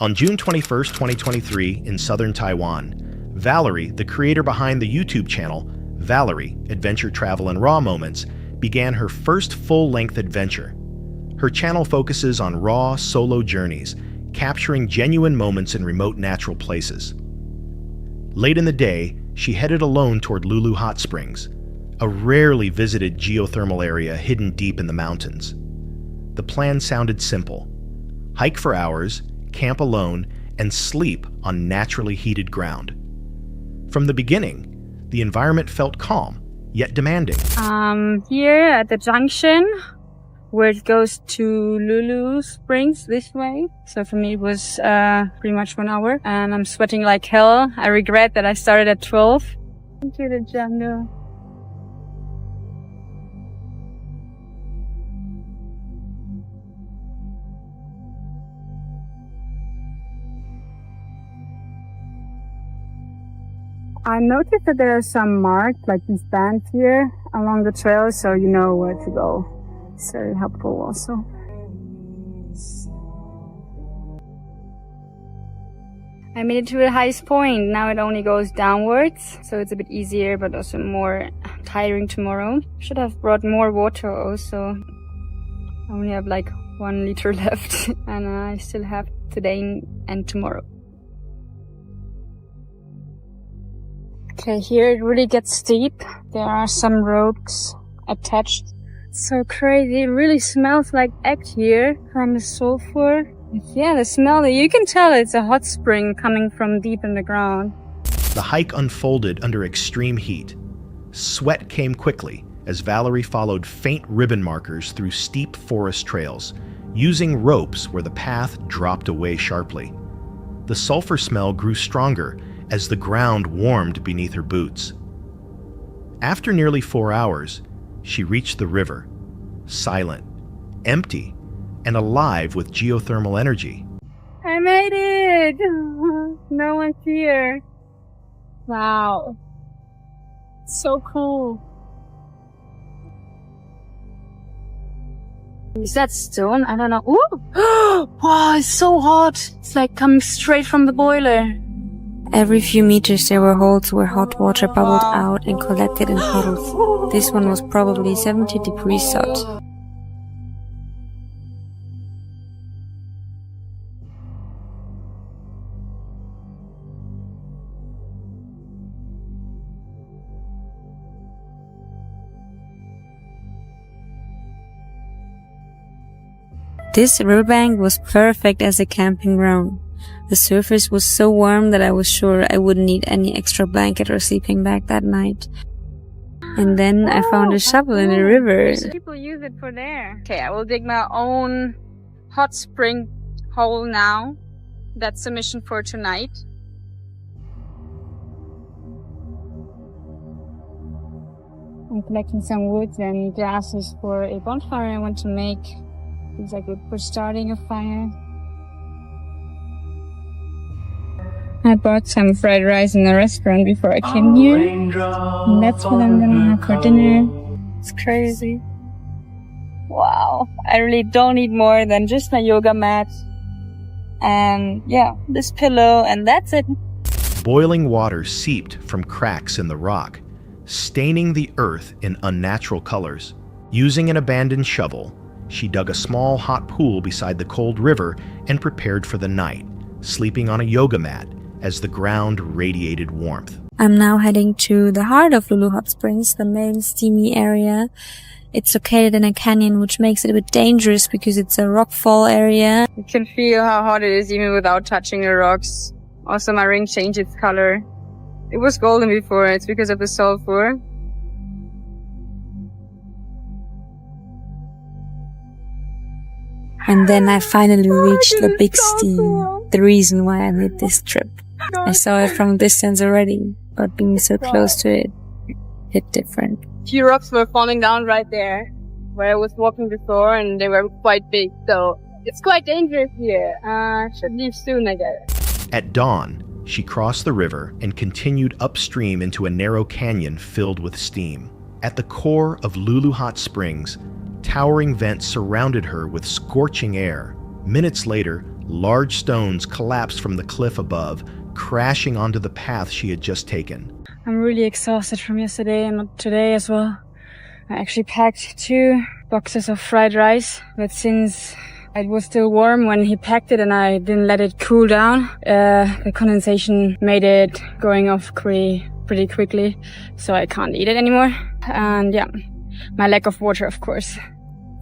On June 21st, 2023, in southern Taiwan, Valerie, the creator behind the YouTube channel Valerie, Adventure, Travel, and Raw Moments, began her first full-length adventure. Her channel focuses on raw, solo journeys, capturing genuine moments in remote natural places. Late in the day, she headed alone toward Lulu Hot Springs, a rarely visited geothermal area hidden deep in the mountains. The plan sounded simple: hike for hours, camp alone, and sleep on naturally heated ground. From the beginning, the environment felt calm, yet demanding. Here at the junction, where it goes to Lulu Springs this way. So for me, it was pretty much 1 hour, and I'm sweating like hell. I regret that I started at 12. Into the jungle. I noticed that there are some marks, like these bands here, along the trail, so you know where to go. It's very helpful also. I made it to the highest point. Now it only goes downwards, so it's a bit easier, but also more tiring tomorrow. Should have brought more water also. I only have like 1 liter left, and I still have today and tomorrow. Okay, here it really gets steep. There are some ropes attached. So crazy. It really smells like egg here from the sulfur. Yeah, the smell, you can tell it's a hot spring coming from deep in the ground. The hike unfolded under extreme heat. Sweat came quickly as Valerie followed faint ribbon markers through steep forest trails, using ropes where the path dropped away sharply. The sulfur smell grew stronger as the ground warmed beneath her boots. After nearly 4 hours, she reached the river, silent, empty, and alive with geothermal energy. I made it! No one's here. Wow. So cool. Is that stone? I don't know. Ooh! Wow, it's so hot. It's like coming straight from the boiler. Every few meters there were holes where hot water bubbled out and collected in puddles. This one was probably 70 degrees hot. This riverbank was perfect as a camping ground. The surface was so warm that I was sure I wouldn't need any extra blanket or sleeping bag that night. And then I found a shovel in the river. People use it for there. Okay, I will dig my own hot spring hole now. That's the mission for tonight. I'm collecting some wood and grasses for a bonfire I want to make. These are good for starting a fire. I bought some fried rice in the restaurant before I came here. And that's what I'm gonna have for dinner. It's crazy. Wow. I really don't need more than just my yoga mat. And yeah, this pillow, and that's it. Boiling water seeped from cracks in the rock, staining the earth in unnatural colors. Using an abandoned shovel, she dug a small hot pool beside the cold river and prepared for the night, sleeping on a yoga mat as the ground radiated warmth. I'm now heading to the heart of Lulu Hot Springs, the main steamy area. It's located in a canyon, which makes it a bit dangerous because it's a rockfall area. You can feel how hot it is even without touching the rocks. Also, my ring changed its color. It was golden before. It's because of the sulfur. And then I finally reached the big steam, the reason why I made this trip. I saw it from a distance already, but being so close to it hit different. Few rocks were falling down right there, where I was walking before, and they were quite big, so it's quite dangerous here. Should leave soon, I guess. At dawn, she crossed the river and continued upstream into a narrow canyon filled with steam. At the core of Lulu Hot Springs, towering vents surrounded her with scorching air. Minutes later, Large stones collapsed from the cliff above, crashing onto the path she had just taken. I'm really exhausted from yesterday and today as well. I actually packed 2 boxes of fried rice, but since it was still warm when he packed it and I didn't let it cool down, the condensation made it going off pretty quickly, so I can't eat it anymore. And yeah, my lack of water, of course.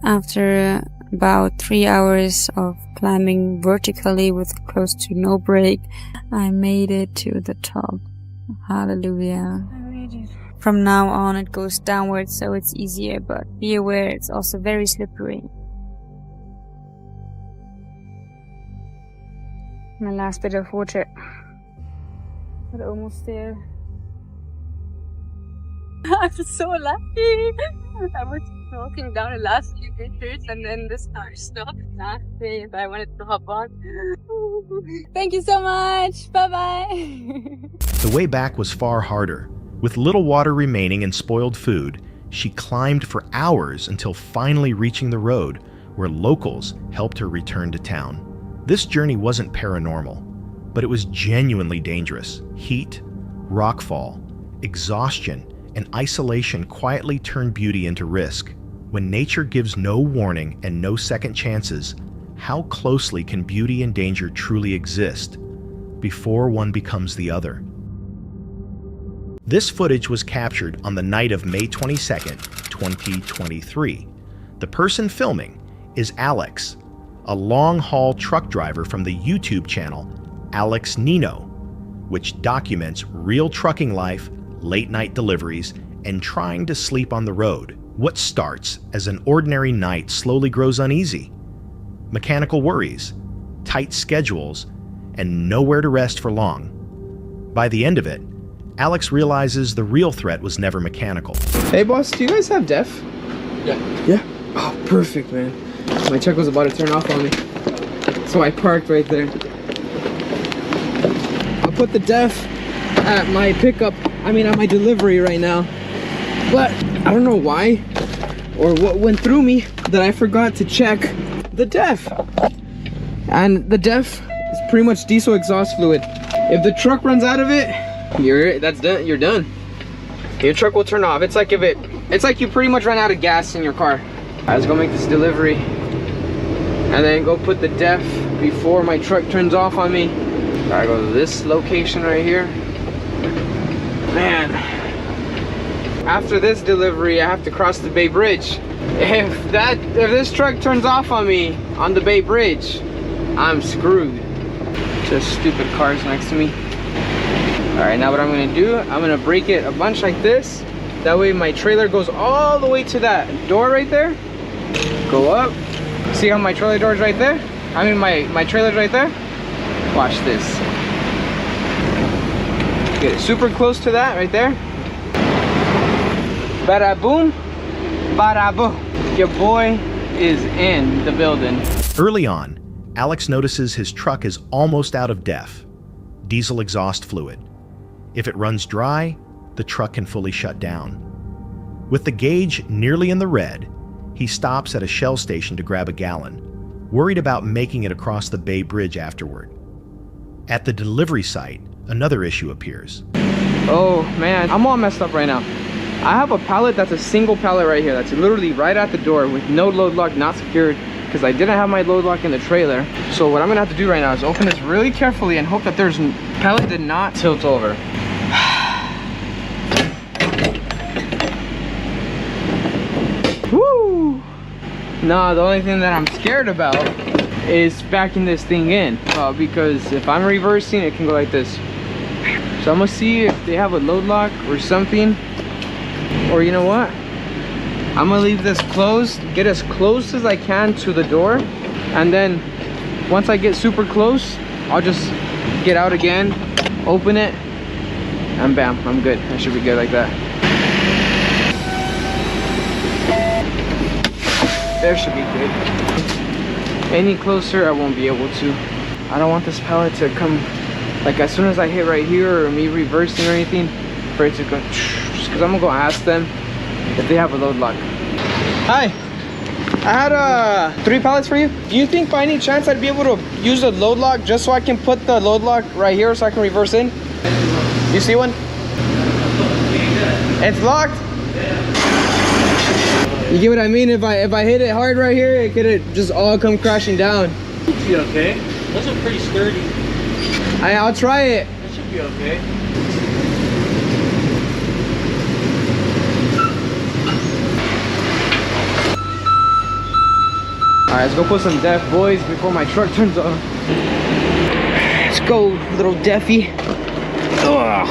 After about 3 hours of climbing vertically with close to no break, I made it to the top. Hallelujah. I made it. From now on it goes downwards, so it's easier, but be aware it's also very slippery. My last bit of water. But almost there. I'm so lucky. I was walking down the last few meters and then this car stopped and asked me if I wanted to hop on. Thank you so much. Bye-bye. The way back was far harder. With little water remaining and spoiled food, she climbed for hours until finally reaching the road, where locals helped her return to town. This journey wasn't paranormal, but it was genuinely dangerous. Heat, rockfall, exhaustion, and isolation quietly turn beauty into risk. When nature gives no warning and no second chances, how closely can beauty and danger truly exist before one becomes the other? This footage was captured on the night of May 22nd, 2023. The person filming is Alex, a long-haul truck driver from the YouTube channel Alex Nino, which documents real trucking life, late-night deliveries, and trying to sleep on the road. What starts as an ordinary night slowly grows uneasy. Mechanical worries, tight schedules, and nowhere to rest for long. By the end of it, Alex realizes the real threat was never mechanical. Hey boss, do you guys have def? Yeah. Yeah? Oh, perfect, man. My truck was about to turn off on me, so I parked right there. I'll put the def at my pickup, at my delivery right now. But I don't know why or what went through me that I forgot to check the def. And the def is pretty much diesel exhaust fluid. If the truck runs out of it, you're done. Your truck will turn off. It's like you pretty much ran out of gas in your car. I was gonna make this delivery and then go put the def before my truck turns off on me. I go to this location right here. Man, after this delivery I have to cross the Bay Bridge. If this truck turns off on me on the Bay Bridge, I'm screwed. Just stupid cars next to me. Alright, now what I'm gonna do, I'm gonna brake it a bunch like this. That way my trailer goes all the way to that door right there. Go up. See how my trailer door is right there? My trailer's right there. Watch this. Get super close to that right there. Bada boom, bada boom. Your boy is in the building. Early on, Alex notices his truck is almost out of DEF, diesel exhaust fluid. If it runs dry, the truck can fully shut down. With the gauge nearly in the red, he stops at a Shell station to grab a gallon, worried about making it across the Bay Bridge afterward. At the delivery site, another issue appears. Oh man, I'm all messed up right now. I have a pallet that's a single pallet right here that's literally right at the door with no load lock, not secured, because I didn't have my load lock in the trailer. So what I'm gonna have to do right now is open this really carefully and hope that pallet did not tilt over. Woo! No, the only thing that I'm scared about is backing this thing in, because if I'm reversing, it can go like this. So I'm gonna see if they have a load lock or something, or you know what? I'm gonna leave this closed, get as close as I can to the door, and then once I get super close, I'll just get out again, open it, and bam, I'm good. I should be good like that. There should be good. Any closer, I won't be able to. I don't want this pallet to come, like as soon as I hit right here or me reversing or anything, for it to go, just because I'm gonna go ask them if they have a load lock. Hi. I had 3 pallets for you. Do you think by any chance I'd be able to use the load lock just so I can put the load lock right here so I can reverse in? You see one? It's locked? You get what I mean? If I hit it hard right here, it could just all come crashing down. Should be okay. Those are pretty sturdy. I'll try it. That should be okay. Alright, let's go put some deaf boys before my truck turns off. Let's go, little deafy. Ugh.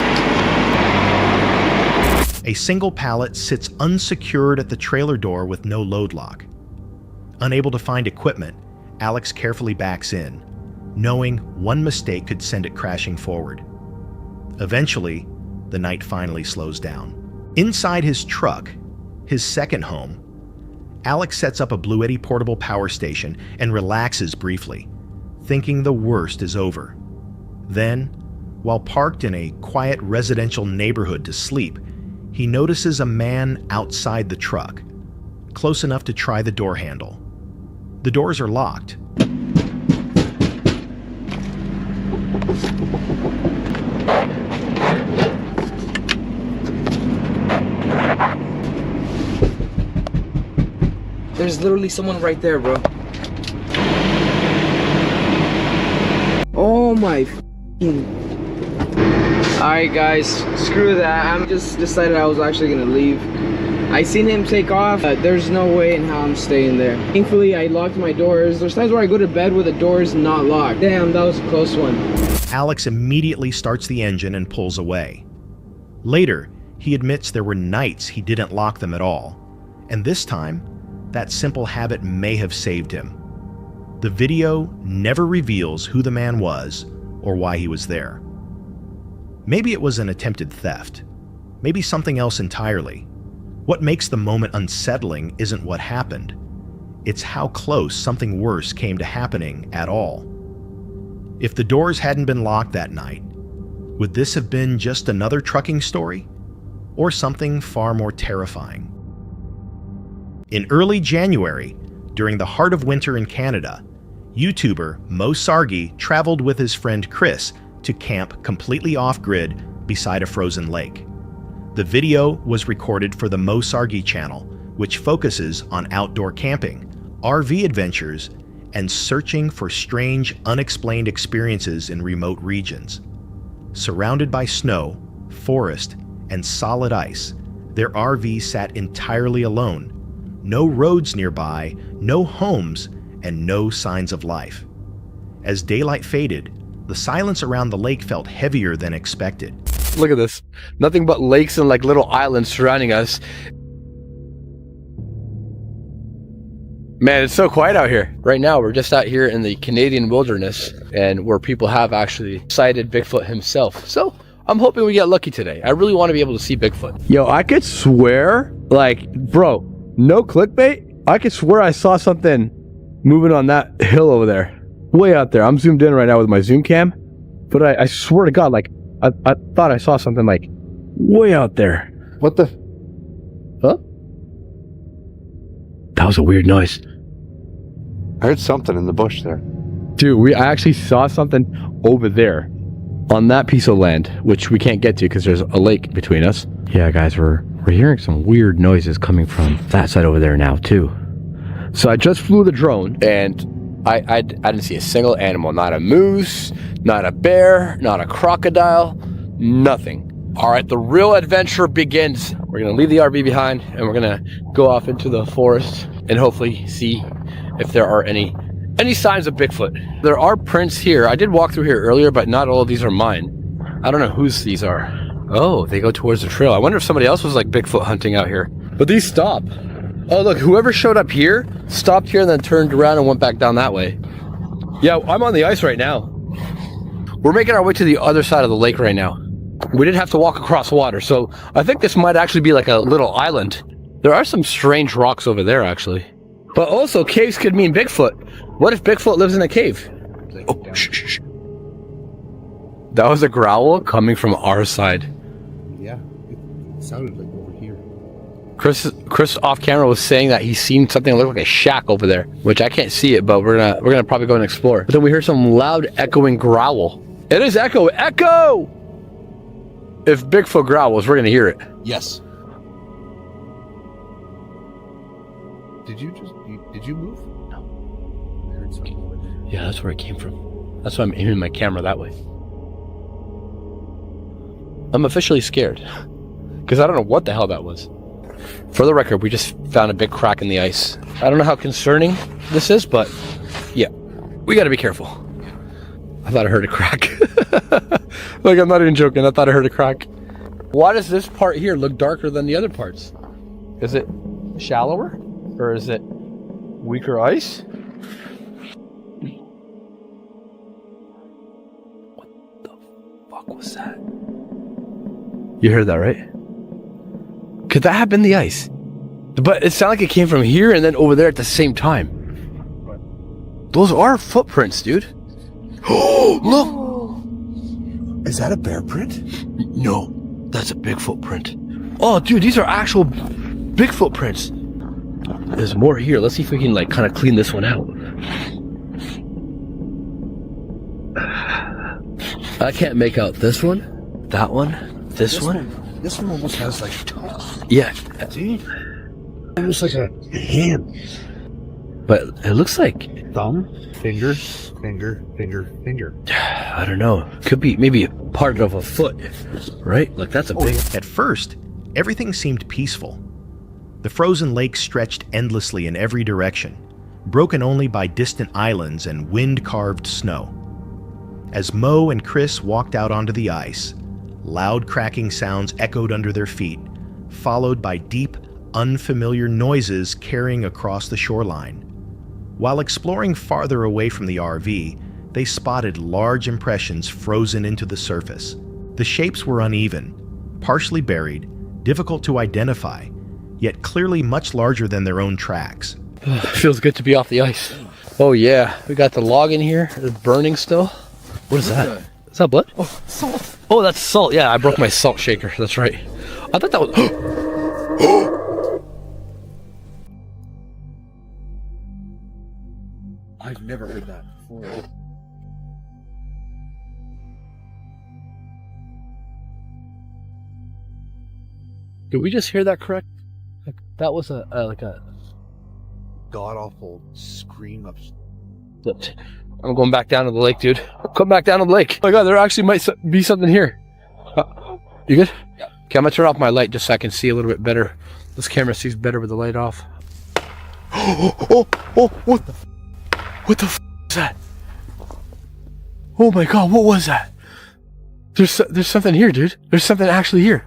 A single pallet sits unsecured at the trailer door with no load lock. Unable to find equipment, Alex carefully backs in, knowing one mistake could send it crashing forward. Eventually, the night finally slows down. Inside his truck, his second home, Alex sets up a Bluetti portable power station and relaxes briefly, thinking the worst is over. Then, while parked in a quiet residential neighborhood to sleep, he notices a man outside the truck, close enough to try the door handle. The doors are locked. There's literally someone right there, bro. Oh my f***ing. Alright guys, screw that. I'm just decided I was actually gonna leave. I seen him take off. There's no way in how I'm staying there. Thankfully, I locked my doors. There's times where I go to bed with the doors not locked. Damn, that was a close one. Alex immediately starts the engine and pulls away. Later, he admits there were nights he didn't lock them at all. And this time, that simple habit may have saved him. The video never reveals who the man was or why he was there. Maybe it was an attempted theft. Maybe something else entirely. What makes the moment unsettling isn't what happened. It's how close something worse came to happening at all. If the doors hadn't been locked that night, would this have been just another trucking story? Or something far more terrifying? In early January, during the heart of winter in Canada, YouTuber Mo Sargi traveled with his friend Chris to camp completely off-grid beside a frozen lake. The video was recorded for the Mo Sargi channel, which focuses on outdoor camping, RV adventures, and searching for strange, unexplained experiences in remote regions. Surrounded by snow, forest, and solid ice, their RV sat entirely alone. No roads nearby, no homes, and no signs of life. As daylight faded, the silence around the lake felt heavier than expected. Look at this. Nothing but lakes and like little islands surrounding us. Man, it's so quiet out here. Right now, we're just out here in the Canadian wilderness and where people have actually sighted Bigfoot himself. So I'm hoping we get lucky today. I really want to be able to see Bigfoot. Yo, I could swear, like, bro, no clickbait. I could swear I saw something moving on that hill over there. Way out there. I'm zoomed in right now with my zoom cam. But I swear to God, like, I thought I saw something like way out there. What the? Huh? That was a weird noise. I heard something in the bush there. Dude, I actually saw something over there on that piece of land, which we can't get to because there's a lake between us. Yeah, guys, we're hearing some weird noises coming from that side over there now, too. So I just flew the drone, and I didn't see a single animal. Not a moose, not a bear, not a crocodile, nothing. All right, the real adventure begins. We're going to leave the RV behind, and we're going to go off into the forest and hopefully see if there are any signs of Bigfoot. There are prints here. I did walk through here earlier, but not all of these are mine. I don't know whose these are. Oh, they go towards the trail. I wonder if somebody else was like Bigfoot hunting out here. But these stop. Oh, look, whoever showed up here stopped here and then turned around and went back down that way. Yeah, I'm on the ice right now. We're making our way to the other side of the lake right now. We didn't have to walk across water, so I think this might actually be like a little island. There are some strange rocks over there, actually. But also, caves could mean Bigfoot. What if Bigfoot lives in a cave? Oh, shh, shh, shh. That was a growl coming from our side. Yeah, it sounded like over here. Chris off camera was saying that he's seen something that looked like a shack over there, which I can't see it, but we're gonna probably go and explore. But then we hear some loud echoing growl. It is echo. If Bigfoot growls, we're gonna hear it. Yes. Did you move? No. I heard something. Yeah, that's where it came from. That's why I'm aiming my camera that way. I'm officially scared because I don't know what the hell that was. For the record, we just found a big crack in the ice. I don't know how concerning this is, but yeah, we gotta be careful. I thought I heard a crack. Like, I'm not even joking. I thought I heard a crack. Why does this part here look darker than the other parts? Is it shallower? Or is it weaker ice? What the fuck was that? You heard that, right? Could that have been the ice? But it sounded like it came from here and then over there at the same time. Those are footprints, dude. Oh, look! Is that a bear print? No, that's a big footprint. Oh, dude, these are actual big footprints. There's more here. Let's see if we can like kind of clean this one out. I can't make out this one, that one, this one. This one almost has like toes. Yeah. See? Almost like a hand. But it looks like Thumb, finger, finger, finger, finger. I don't know. Could be maybe part of a foot, right? Like that's a big. At first, everything seemed peaceful. The frozen lake stretched endlessly in every direction, broken only by distant islands and wind-carved snow. As Mo and Chris walked out onto the ice, loud cracking sounds echoed under their feet, followed by deep, unfamiliar noises carrying across the shoreline. While exploring farther away from the RV, they spotted large impressions frozen into the surface. The shapes were uneven, partially buried, difficult to identify, yet clearly much larger than their own tracks. It feels good to be off the ice. Oh yeah, we got the log in here. It's burning still. What is that? Is that blood? Oh, salt. Oh, that's salt. Yeah, I broke my salt shaker. That's right. I thought that was... I've never heard that before. Did we just hear that correct? Like, that was a God awful scream of. I'm going back down to the lake, dude. Come back down to the lake. Oh my god, there actually might be something here. You good? Yeah. Okay, I'm gonna turn off my light just so I can see a little bit better. This camera sees better with the light off. Oh, what the f is that? Oh my god, what was that? There's something here, dude. There's something actually here.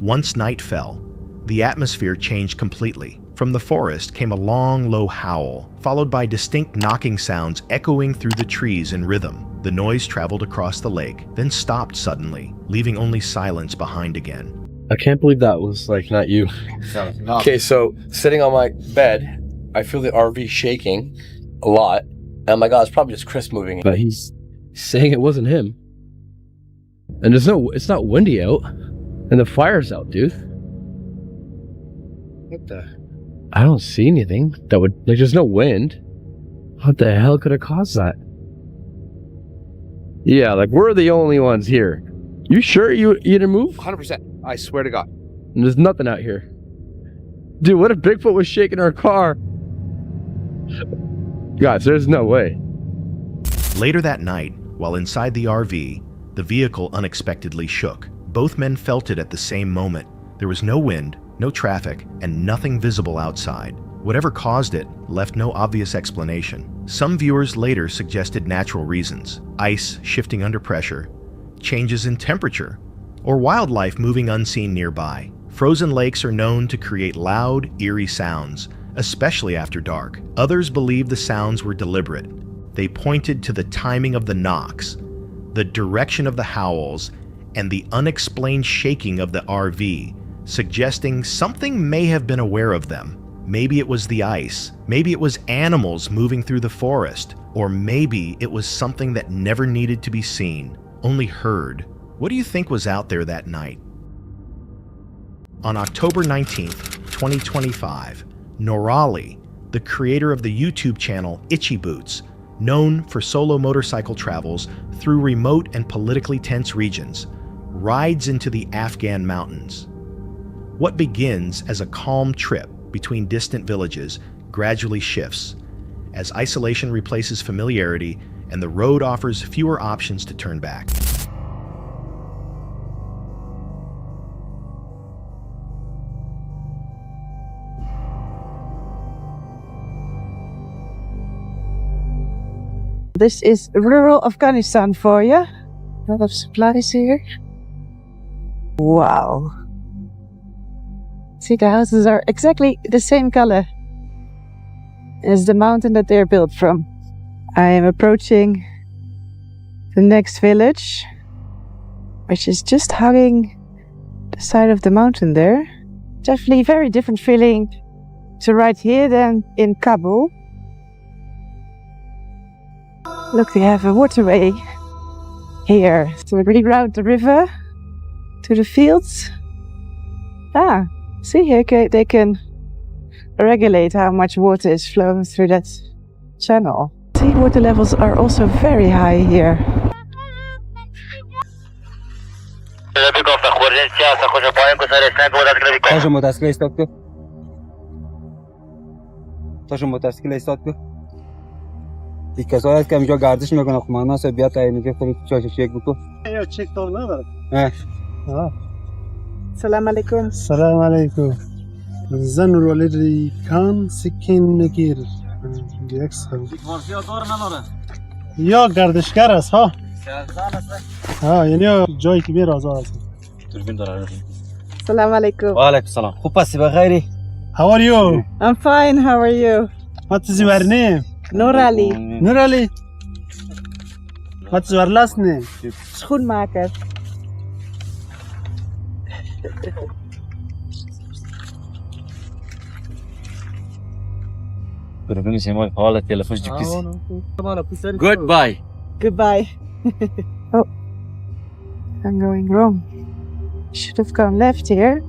Once night fell, the atmosphere changed completely. From the forest came a long, low howl, followed by distinct knocking sounds echoing through the trees in rhythm. The noise traveled across the lake, then stopped suddenly, leaving only silence behind again. I can't believe that was, like, not you. Okay, so, sitting on my bed, I feel the RV shaking a lot. And I'm like, oh, it's probably just Chris moving. But he's saying it wasn't him. And it's not windy out. And the fire's out, dude. What the? I don't see anything that would, like, there's no wind. What the hell could have caused that? Yeah, like, we're the only ones here. You sure you didn't move? 100%. I swear to God. And there's nothing out here. Dude, what if Bigfoot was shaking our car? Guys, there's no way. Later that night, while inside the RV, the vehicle unexpectedly shook. Both men felt it at the same moment. There was no wind, no traffic, and nothing visible outside. Whatever caused it left no obvious explanation. Some viewers later suggested natural reasons: ice shifting under pressure, changes in temperature, or wildlife moving unseen nearby. Frozen lakes are known to create loud, eerie sounds, especially after dark. Others believe the sounds were deliberate. They pointed to the timing of the knocks, the direction of the howls, and the unexplained shaking of the RV, suggesting something may have been aware of them. Maybe it was the ice, maybe it was animals moving through the forest, or maybe it was something that never needed to be seen, only heard. What do you think was out there that night? On October 19th, 2025, Norali, the creator of the YouTube channel Itchy Boots, known for solo motorcycle travels through remote and politically tense regions, rides into the Afghan mountains. What begins as a calm trip between distant villages gradually shifts as isolation replaces familiarity and the road offers fewer options to turn back. This is rural Afghanistan for you. A lot of supplies here. Wow. See, the houses are exactly the same color as the mountain that they're built from. I am approaching the next village, which is just hugging the side of the mountain there. Definitely a very different feeling to right here than in Kabul. Look, they have a waterway here. So we reroute the river to the fields. See here, they can regulate how much water is flowing through that channel. See, water levels are also very high here. Salam alaikum. Salam alaikum. Zan rolleri kan sikin negir. یا گردشگر است ها یعنی جایی که میره آزاد است. دوربین داره. Salam alaikum. و علیکم سلام. خوب هستی بخیری؟ How are you? I'm fine, how are you? What is your name? Norali. Norali. What is your last name? Schoenmaker. Goodbye. Goodbye. Oh, I'm going wrong. Should have gone left here.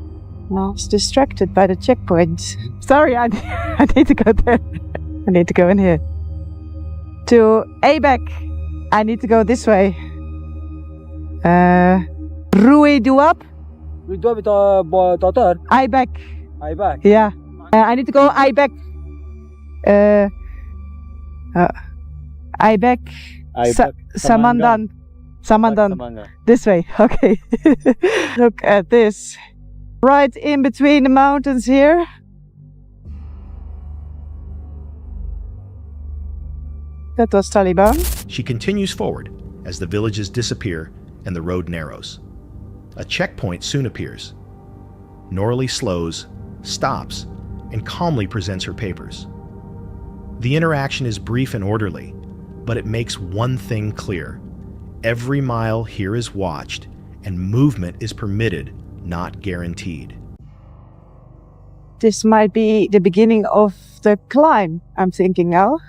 No, I was distracted by the checkpoint. Sorry, I need to go there. I need to go in here. To Abeck. I need to go this way. Rui Duap. Abeck. Yeah. I need to go Abeck. Abeck. Samandan. Samandan. This way. Okay. Look at this. Right in between the mountains here. That was Taliban. She continues forward as the villages disappear and the road narrows. A checkpoint soon appears. Norley slows, stops, and calmly presents her papers. The interaction is brief and orderly, but it makes one thing clear. Every mile here is watched, and movement is permitted, not guaranteed. This might be the beginning of the climb, I'm thinking now.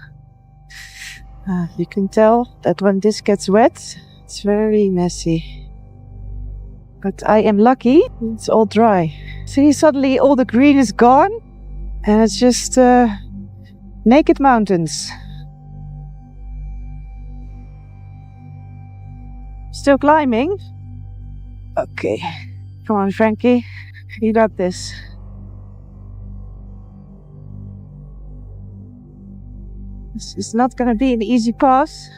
You can tell that when this gets wet, it's very messy. But I am lucky, it's all dry. See, suddenly all the green is gone, and it's just naked mountains. Still climbing? Okay. Come on, Frankie. You got this. This is not gonna be an easy pass.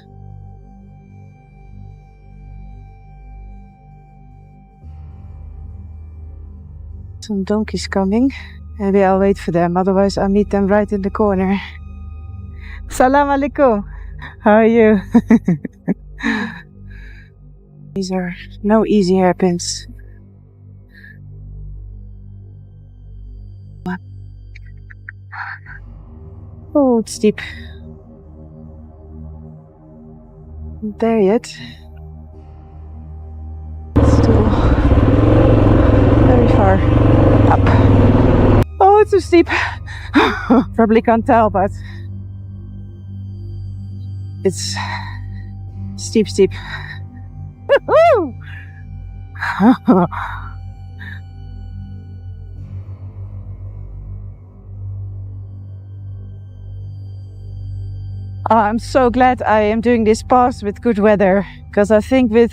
Some donkeys coming. Maybe I'll wait for them, otherwise I'll meet them right in the corner. Salam alaikum. How are you? These are no easy hairpins. Oh, it's steep. Not there yet. Still very far up. Oh, it's so steep. Probably can't tell, but it's steep. I'm so glad I am doing this pass with good weather, because I think with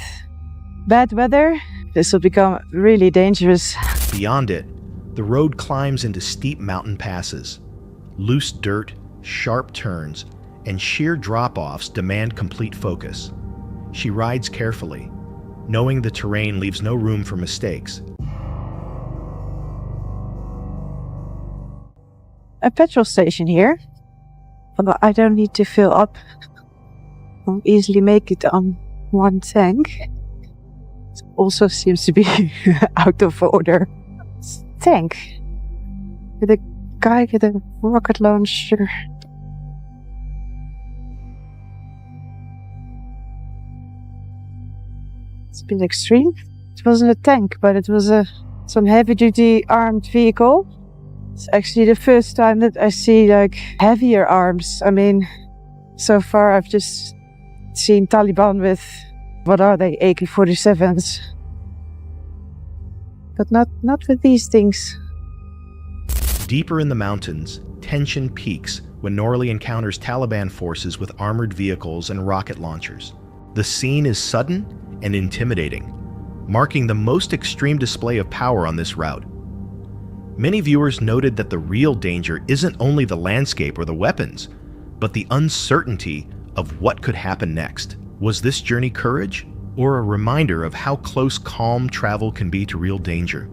bad weather, this will become really dangerous. Beyond it, the road climbs into steep mountain passes. Loose dirt, sharp turns, and sheer drop-offs demand complete focus. She rides carefully, knowing the terrain leaves no room for mistakes. A petrol station here, but I don't need to fill up. I'll easily make it on one tank. It also seems to be out of order. Tank with a guy with a rocket launcher. It's a bit extreme. It wasn't a tank, but it was some heavy-duty armed vehicle. It's actually the first time that I see like heavier arms. I mean, so far I've just seen Taliban with, what are they, AK-47s. But not with these things. Deeper in the mountains, tension peaks when Norley encounters Taliban forces with armored vehicles and rocket launchers. The scene is sudden and intimidating, marking the most extreme display of power on this route. Many viewers noted that the real danger isn't only the landscape or the weapons, but the uncertainty of what could happen next. Was this journey courage, or a reminder of how close calm travel can be to real danger?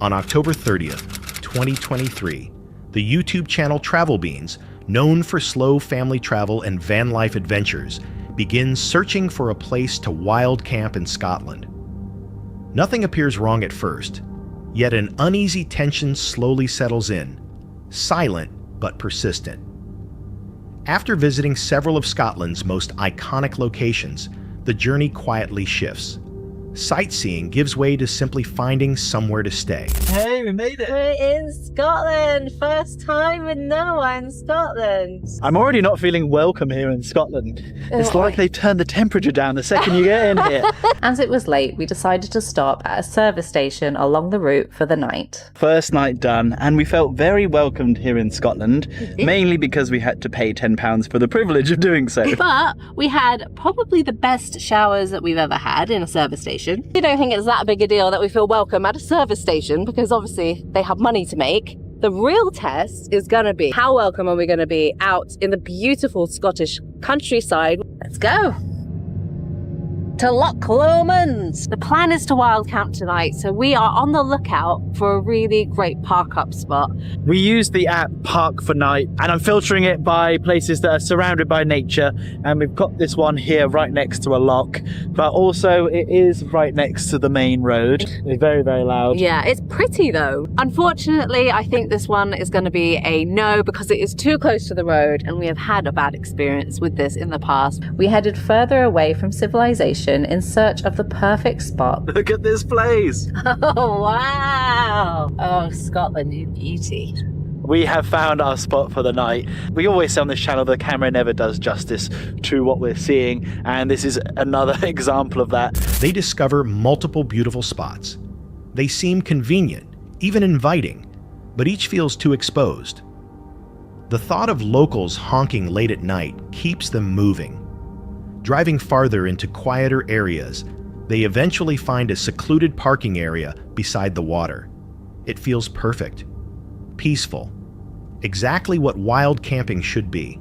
On October 30th, 2023, the YouTube channel Travel Beans, known for slow family travel and van life adventures, begins searching for a place to wild camp in Scotland. Nothing appears wrong at first, yet an uneasy tension slowly settles in, silent but persistent. After visiting several of Scotland's most iconic locations, the journey quietly shifts. Sightseeing gives way to simply finding somewhere to stay. Hey, we made it! We're in Scotland! First time with Noah in Scotland! I'm already not feeling welcome here in Scotland. It's like they've turned the temperature down the second you get in here. As it was late, we decided to stop at a service station along the route for the night. First night done, and we felt very welcomed here in Scotland, mainly because we had to pay £10 for the privilege of doing so. But we had probably the best showers that we've ever had in a service station. We don't think it's that big a deal that we feel welcome at a service station because obviously they have money to make. The real test is going to be how welcome are we going to be out in the beautiful Scottish countryside. Let's go to Loch Lomond. The plan is to wild camp tonight, so we are on the lookout for a really great park up spot. We use the app Park for Night, and I'm filtering it by places that are surrounded by nature, and we've got this one here right next to a loch, but also it is right next to the main road. It's very, very loud. Yeah, it's pretty though. Unfortunately, I think this one is going to be a no because it is too close to the road, and we have had a bad experience with this in the past. We headed further away from civilization in search of the perfect spot. Look at this place! Oh, wow! Oh, Scotland, you beauty. We have found our spot for the night. We always say on this channel the camera never does justice to what we're seeing, and this is another example of that. They discover multiple beautiful spots. They seem convenient, even inviting, but each feels too exposed. The thought of locals honking late at night keeps them moving. Driving farther into quieter areas, they eventually find a secluded parking area beside the water. It feels perfect, peaceful, exactly what wild camping should be.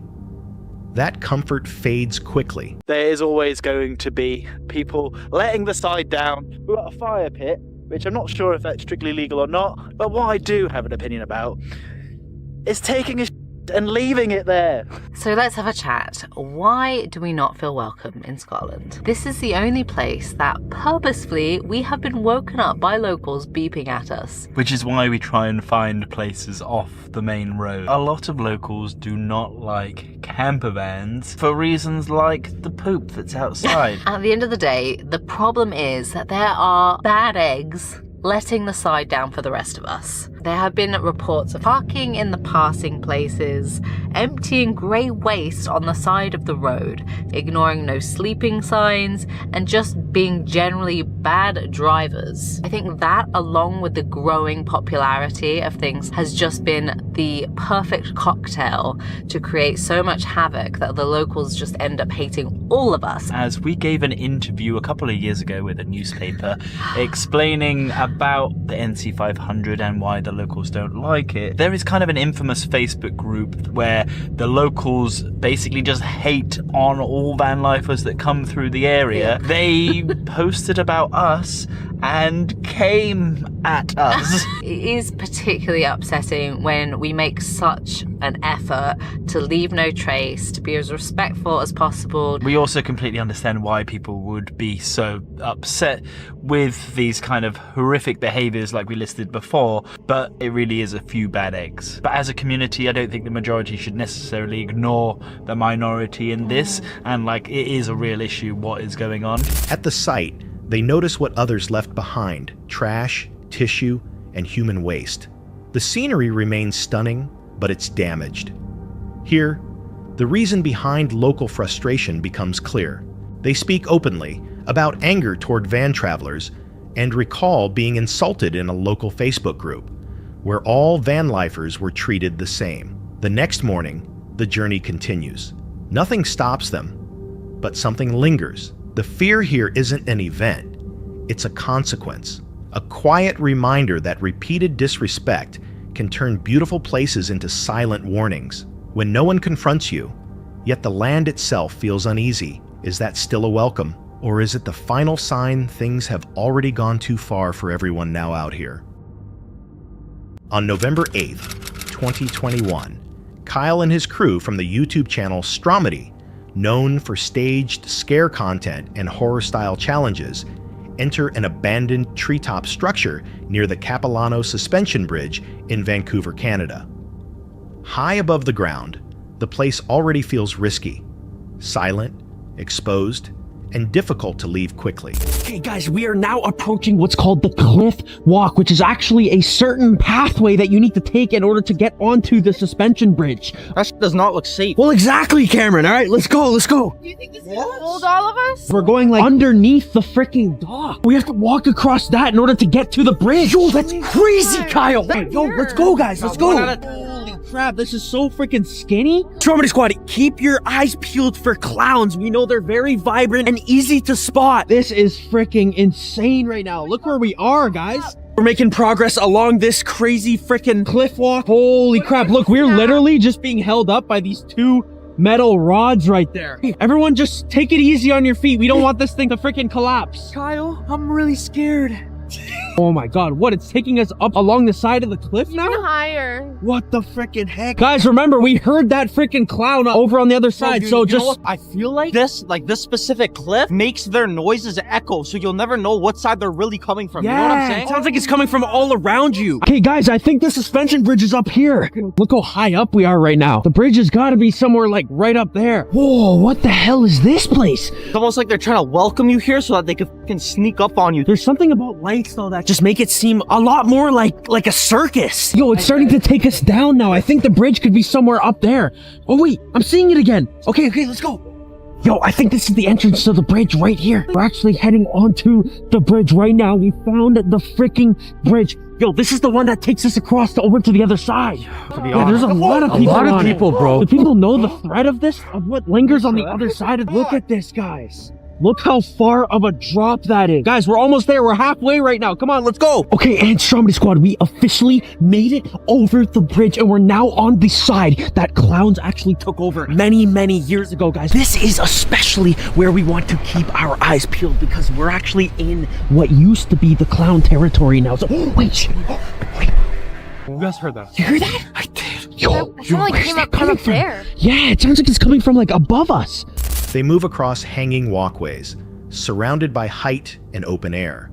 That comfort fades quickly. There is always going to be people letting the side down. We've got a fire pit, which I'm not sure if that's strictly legal or not, but what I do have an opinion about is taking a and leaving it there. So let's have a chat. Why do we not feel welcome in Scotland? This is the only place that purposefully we have been woken up by locals beeping at us. Which is why we try and find places off the main road. A lot of locals do not like camper vans for reasons like the poop that's outside. At the end of the day, the problem is that there are bad eggs letting the side down for the rest of us. There have been reports of parking in the passing places, emptying grey waste on the side of the road, ignoring no sleeping signs, and just being generally bad drivers. I think that, along with the growing popularity of things, has just been the perfect cocktail to create so much havoc that the locals just end up hating all of us. As we gave an interview a couple of years ago with a newspaper explaining about the NC 500 and why the locals don't like it, there is kind of an infamous Facebook group where the locals basically just hate on all van lifers that come through the area. They posted about us and came at us. It is particularly upsetting when we make such an effort to leave no trace, to be as respectful as possible. We also completely understand why people would be so upset with these kind of horrific behaviors like we listed before, but it really is a few bad eggs. But as a community, I don't think the majority should necessarily ignore the minority in this, and like, it is a real issue what is going on. At the site, they notice what others left behind: trash, tissue, and human waste. The scenery remains stunning, but it's damaged. Here, the reason behind local frustration becomes clear. They speak openly about anger toward van travelers and recall being insulted in a local Facebook group, where all van lifers were treated the same. The next morning, the journey continues. Nothing stops them, but something lingers. The fear here isn't an event, it's a consequence. A quiet reminder that repeated disrespect can turn beautiful places into silent warnings. When no one confronts you, yet the land itself feels uneasy, is that still a welcome? Or is it the final sign things have already gone too far for everyone now out here? On November 8th, 2021, Kyle and his crew from the YouTube channel Stromedy, known for staged scare content and horror-style challenges, enter an abandoned treetop structure near the Capilano Suspension Bridge in Vancouver, Canada. High above the ground, the place already feels risky, silent, exposed, and difficult to leave quickly. Okay guys, we are now approaching what's called the Cliff Walk, which is actually a certain pathway that you need to take in order to get onto the suspension bridge. That does not look safe. Well, exactly, Cameron. All right, let's go, let's go. Do you think this is gonna hold all of us? We're going like underneath the freaking dock. We have to walk across that in order to get to the bridge. Yo, that's crazy, Kyle. Hey, yo, let's go, guys, let's go. Holy crap, this is so freaking skinny. Stromedy Squad, keep your eyes peeled for clowns. We know they're very vibrant and easy to spot. This is freaking insane right now. Look where we are, guys. We're making progress along this crazy freaking cliff walk. Holy crap, look, we're literally just being held up by these two metal rods right there. Everyone just take it easy on your feet. We don't want this thing to freaking collapse. Kyle, I'm really scared. Oh my god, what? It's taking us up along the side of the cliff now? Even higher. What the freaking heck? Guys, remember, we heard that freaking clown over on the other side, Dude, so you know just... what? I feel like this specific cliff makes their noises echo, so you'll never know what side they're really coming from. Yeah, You know what I'm saying? it sounds like it's coming from all around you. Okay, guys, I think the suspension bridge is up here. Look how high up we are right now. The bridge has got to be somewhere like right up there. Whoa, what the hell is this place? It's almost like they're trying to welcome you here so that they can sneak up on you. There's something about lights, though, that just make it seem a lot more like a circus. Yo, it's starting to take us down now. I think the bridge could be somewhere up there. Oh, wait, I'm seeing it again. Okay, let's go. Yo, I think this is the entrance to the bridge right here. We're actually heading onto the bridge right now. We found the freaking bridge. Yo, this is the one that takes us across over to the other side. Yeah, there's a lot of people. Bro. Do people know the threat of this? Of what lingers on the other side of... Look at this, guys. Look how far of a drop that is. Guys, we're almost there. We're halfway right now. Come on, let's go. Okay, and Stromedy Squad, we officially made it over the bridge, and we're now on the side that clowns actually took over many, many years ago, guys. This is especially where we want to keep our eyes peeled because we're actually in what used to be the clown territory now. So, wait. You guys heard that? You hear that? I did. Yo, It like came up there. Yeah, it sounds like it's coming from like above us. They move across hanging walkways, surrounded by height and open air.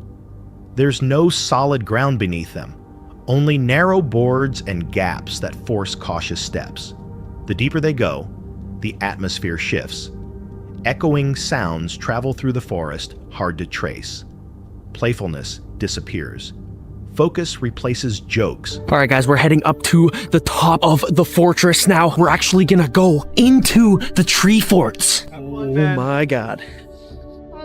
There's no solid ground beneath them, only narrow boards and gaps that force cautious steps. The deeper they go, the atmosphere shifts. Echoing sounds travel through the forest, hard to trace. Playfulness disappears. focus replaces jokes. All right, guys, we're heading up to the top of the fortress now. We're actually gonna go into the tree forts. Oh my God.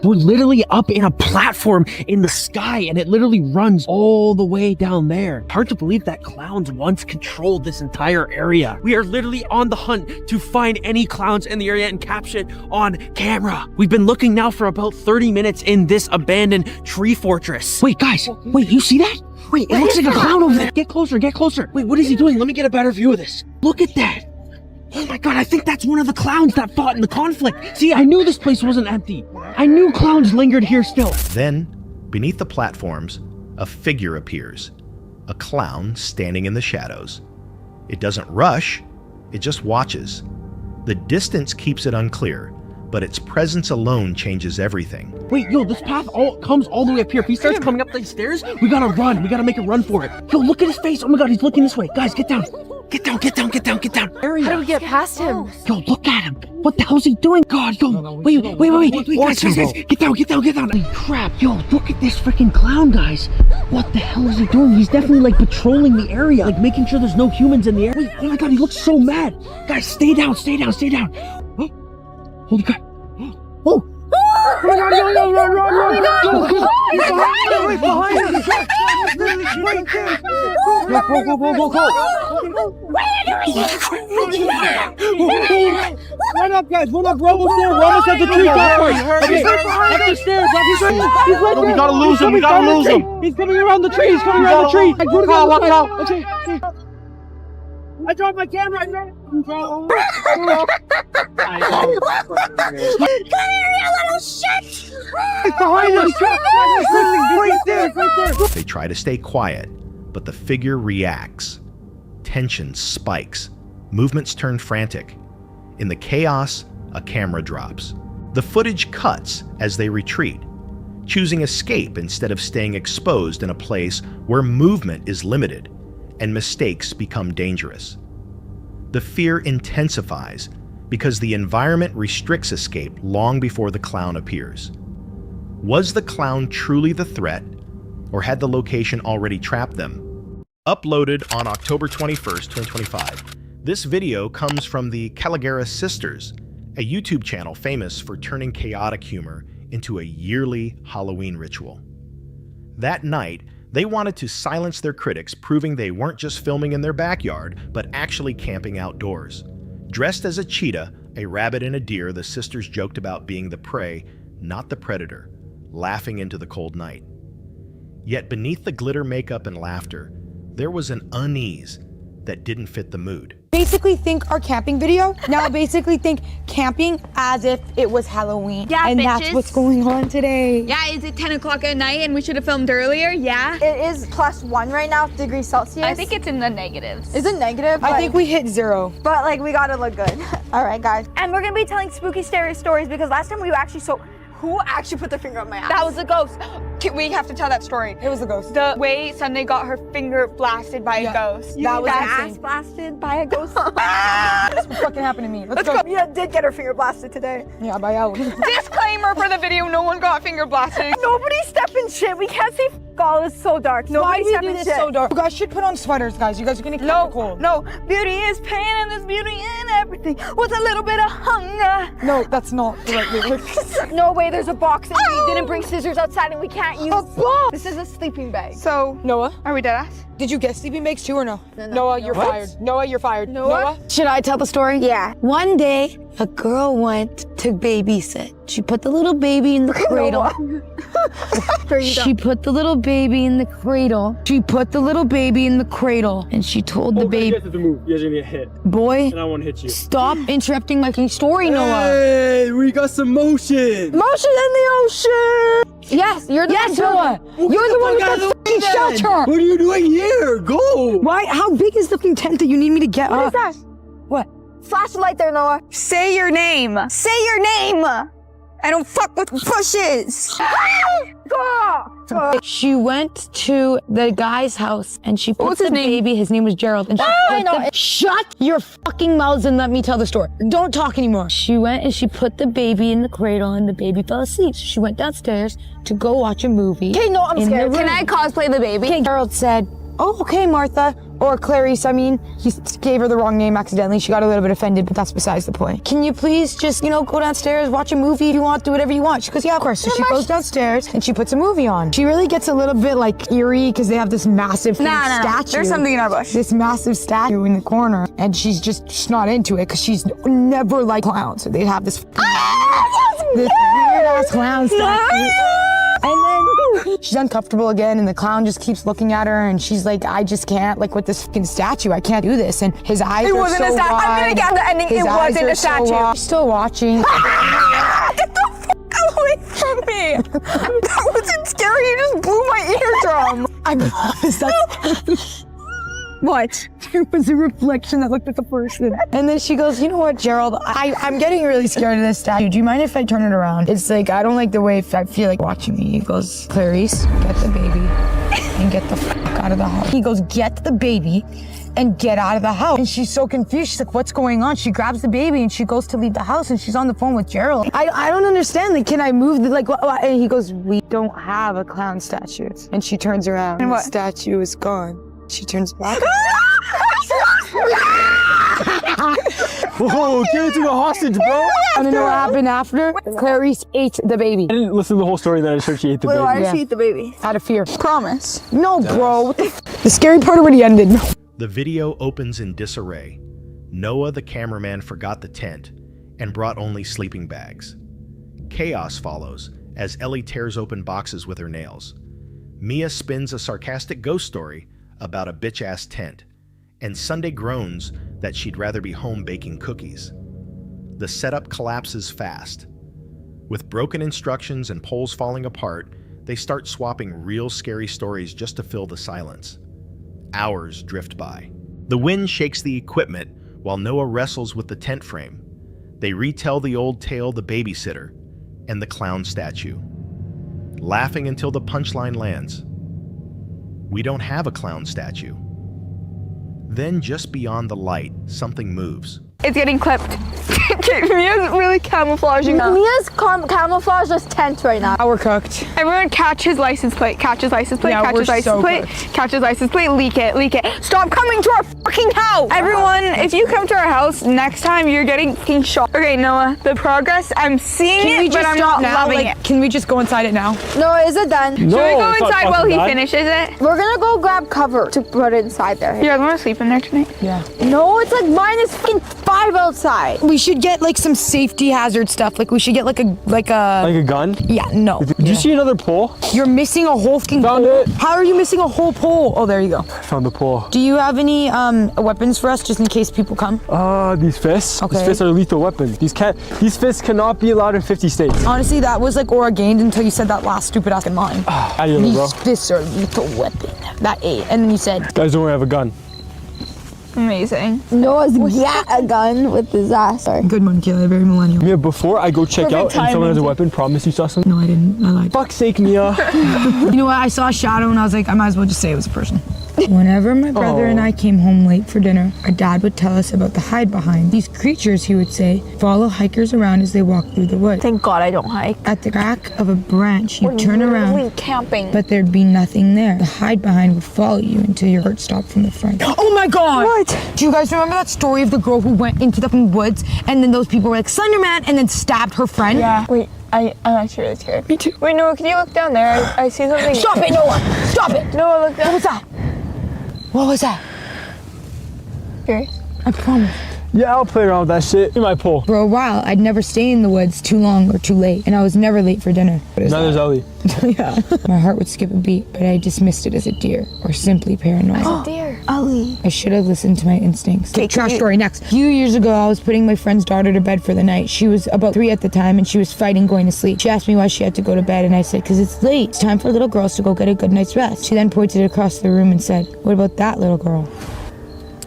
We're literally up in a platform in the sky, and it literally runs all the way down there. Hard to believe that clowns once controlled this entire area. We are literally on the hunt to find any clowns in the area and capture it on camera. We've been looking now for about 30 minutes in this abandoned tree fortress. Wait, guys, wait, you see that? Wait, it looks like a clown over there. Get closer, get closer. Wait, what is he doing? Let me get a better view of this. Look at that. Oh my God, I think that's one of the clowns that fought in the conflict. See, I knew this place wasn't empty. I knew clowns lingered here still. Then, beneath the platforms, a figure appears. A clown standing in the shadows. It doesn't rush, it just watches. The distance keeps it unclear, but its presence alone changes everything. Wait, yo, this path comes all the way up here. If he starts coming up these stairs, we gotta run. We gotta make a run for it. Yo, look at his face. Oh my God, he's looking this way. Guys, get down. Get down, get down, get down, get down. How do we get past him? Yo, look at him. What the hell's he doing? God, yo, wait. Guys, get down. Holy crap, yo, look at this freaking clown, guys. What the hell is he doing? He's definitely like patrolling the area, like making sure there's no humans in the area. Wait, oh my God, he looks so mad. Guys, stay down. Oh, holy crap. Oh. Oh my God, yo, run. He's behind us. Run up, guys, run up, we're almost there. We're almost at the tree top. Okay, up the stairs, He's right there. We gotta lose him. He's coming around the tree. Watch out. Okay. I dropped my camera. Come here, you little shit! He's behind us! Right there! They try to stay quiet, but the figure reacts. Tension spikes. Movements turn frantic. In the chaos, a camera drops. The footage cuts as they retreat, choosing escape instead of staying exposed in a place where movement is limited and mistakes become dangerous. The fear intensifies because the environment restricts escape long before the clown appears. Was the clown truly the threat, or had the location already trapped them? Uploaded on October 21st, 2025, this video comes from the Caligari Sisters, a YouTube channel famous for turning chaotic humor into a yearly Halloween ritual. That night, they wanted to silence their critics, proving they weren't just filming in their backyard, but actually camping outdoors. Dressed as a cheetah, a rabbit, and a deer, the sisters joked about being the prey, not the predator, laughing into the cold night. Yet beneath the glitter makeup and laughter, there was an unease that didn't fit the mood. Basically think our camping video. Now basically think camping as if it was Halloween. Yeah, and bitches. That's what's going on today. Yeah, is it 10 o'clock at night and we should have filmed earlier? Yeah. It is +1 right now, degrees Celsius. I think it's in the negatives. Is it negative? I think we hit 0. But like we gotta look good. All right, guys. And we're gonna be telling spooky scary stories because last time we actually who actually put their finger on my ass? That was a ghost. We have to tell that story. It was a ghost. The way Sunday got her finger blasted by a ghost. That was insane. ass blasted by a ghost. That's what fucking happened to me. Let's go. Yeah, did get her finger blasted today. Yeah, by out. Disclaimer for the video, no one got finger blasted. Nobody's stepping shit. We can't say all is so dark. Nobody's stepping shit. So dark. You guys should put on sweaters, guys. You guys are gonna get cold. No, beauty is pain and there's beauty in everything with a little bit of hunger. No, that's not the right lyrics. No way, there's a box and we didn't bring scissors outside and we can't use a box. This is a sleeping bag. So, Noah, are we dead ass? Did you get sleeping bags too or no? No. Noah, you're fired. Noah, you're fired. Noah? Should I tell the story? Yeah. One day, a girl went to babysit. She put the little baby in the cradle. She put the little baby in the cradle. And she told the baby, You guys have to move. You guys are gonna get hit. boy, And I won't hit you. stop interrupting my story, Noah. Hey, we got some motion. Motion in the ocean. Yes, you're the Noah. You're the one with the fucking shelter. What are you doing here? Go. Why? How big is the fucking tent that you need me to get What up? is that? What? Flash the light there, Noah. Say your name. Say your name. I don't fuck with bushes. She went to the guy's house and she put the baby, his name was Gerald, and she shut your fucking mouths and let me tell the story. Don't talk anymore. She went and she put the baby in the cradle and the baby fell asleep. So she went downstairs to go watch a movie. Okay, no, I'm scared. Can I cosplay the baby? Okay, Gerald said, oh, okay, Martha. Or Clarice, I mean, he gave her the wrong name accidentally. She got a little bit offended, but that's besides the point. Can you please just, go downstairs, watch a movie if you want, do whatever you want? She goes, yeah, of course. So she goes downstairs and she puts a movie on. She really gets a little bit eerie because they have this massive statue. There's something in our bush. This massive statue in the corner, and she's just not into it because she's never liked clowns. So they have this weird ass clown statue. And then she's uncomfortable again, and the clown just keeps looking at her, and she's like, I just can't, with this fucking statue, I can't do this. And his eyes It are wasn't so a statue. I'm wide. gonna get the ending. His It eyes wasn't are a so statue. wide. She's still watching. Get the fuck away from me. That wasn't scary. You just blew my eardrum. I promise that's... What? It was a reflection that looked at the person. And then she goes, you know what, Gerald? I'm getting really scared of this statue. Do you mind if I turn it around? It's I don't like the way I feel like watching me. He goes, Clarice, get the baby and get the fuck out of the house. He goes, get the baby and get out of the house. And she's so confused. She's like, what's going on? She grabs the baby and she goes to leave the house and she's on the phone with Gerald. I don't understand. Can I move what? And he goes, we don't have a clown statue. And she turns around and the statue is gone. She turns back. Whoa, give it to the hostage, bro. I don't know what happened after. Clarice ate the baby. I didn't listen to the whole story, then I just heard she ate the baby. Why did she eat the baby? Out of fear. Promise. No, bro. What the scary part already ended. The video opens in disarray. Noah, the cameraman, forgot the tent and brought only sleeping bags. Chaos follows as Ellie tears open boxes with her nails. Mia spins a sarcastic ghost story about a bitch-ass tent, and Sunday groans that she'd rather be home baking cookies. The setup collapses fast. With broken instructions and poles falling apart, they start swapping real scary stories just to fill the silence. Hours drift by. The wind shakes the equipment while Noah wrestles with the tent frame. They retell the old tale, the babysitter and the clown statue, laughing until the punchline lands. We don't have a clown statue. Then just beyond the light, something moves. It's getting clipped. Mia's really camouflaging now. Mia's camouflage this tent right now. Now we're cooked. Everyone catch his license plate, catch his license plate, Yeah, catch his we're license so plate, cooked. catch his license plate, leak it. Stop coming to our fucking house! Everyone, if you come to our house, next time you're getting fucking shot. Okay, Noah, the progress, I'm seeing it, but I'm not loving it. Can we just go inside it now? Noah, is it done? No, Should we go it's not inside while fucking he done. finishes it? We're gonna go grab cover to put it inside there. You guys wanna sleep in there tonight? Yeah. No, it's -5 outside. We should get some safety hazard stuff. We should get like a gun? Yeah, no. Did you see another pole? You're missing a whole fucking Found pole. it. How are you missing a whole pole? Oh, there you go. Found the pole. Do you have any weapons for us just in case people come? These fists. Okay. These fists are a lethal weapon. These fists cannot be allowed in 50 states. Honestly, that was ordained until you said that last stupid ass line. Out of here, bro. These fists are a lethal weapon. That ate. And then you said, Guys, don't worry, I have a gun. Amazing. Noah's got a gun with disaster. Good one, Kayla. Very millennial. Mia, before I go check out and someone has a weapon, promise you saw something? No, I didn't. I lied. Fuck's sake, Mia. You know what? I saw a shadow and I was like, I might as well just say it was a person. Whenever my brother and I came home late for dinner, our dad would tell us about the hide behind. These creatures, he would say, follow hikers around as they walk through the woods. Thank God I don't hike. At the crack of a branch, you'd turn Literally around, camping. but there'd be nothing there. The hide behind would follow you until your heart stopped from the front. Oh my God! What? Do you guys remember that story of the girl who went into the woods and then those people were like, Slenderman, and then stabbed her friend? Yeah. Wait, I'm actually really scared. Me too. Wait, Noah, can you look down there? I see something. Stop it, Noah! Stop it! Noah, look down. What was that? What was that? Curious? I promise. Yeah, I'll play around with that shit. In my pole. For a while, I'd never stay in the woods too long or too late, and I was never late for dinner. Neither's Ellie. Yeah. My heart would skip a beat, but I dismissed it as a deer, or simply paranoid. Oh, dear. Ellie. I should have listened to my instincts. Okay, trash story next. A few years ago, I was putting my friend's daughter to bed for the night. She was about 3 at the time, and she was fighting going to sleep. She asked me why she had to go to bed, and I said, because it's late. It's time for little girls to go get a good night's rest. She then pointed across the room and said, what about that little girl?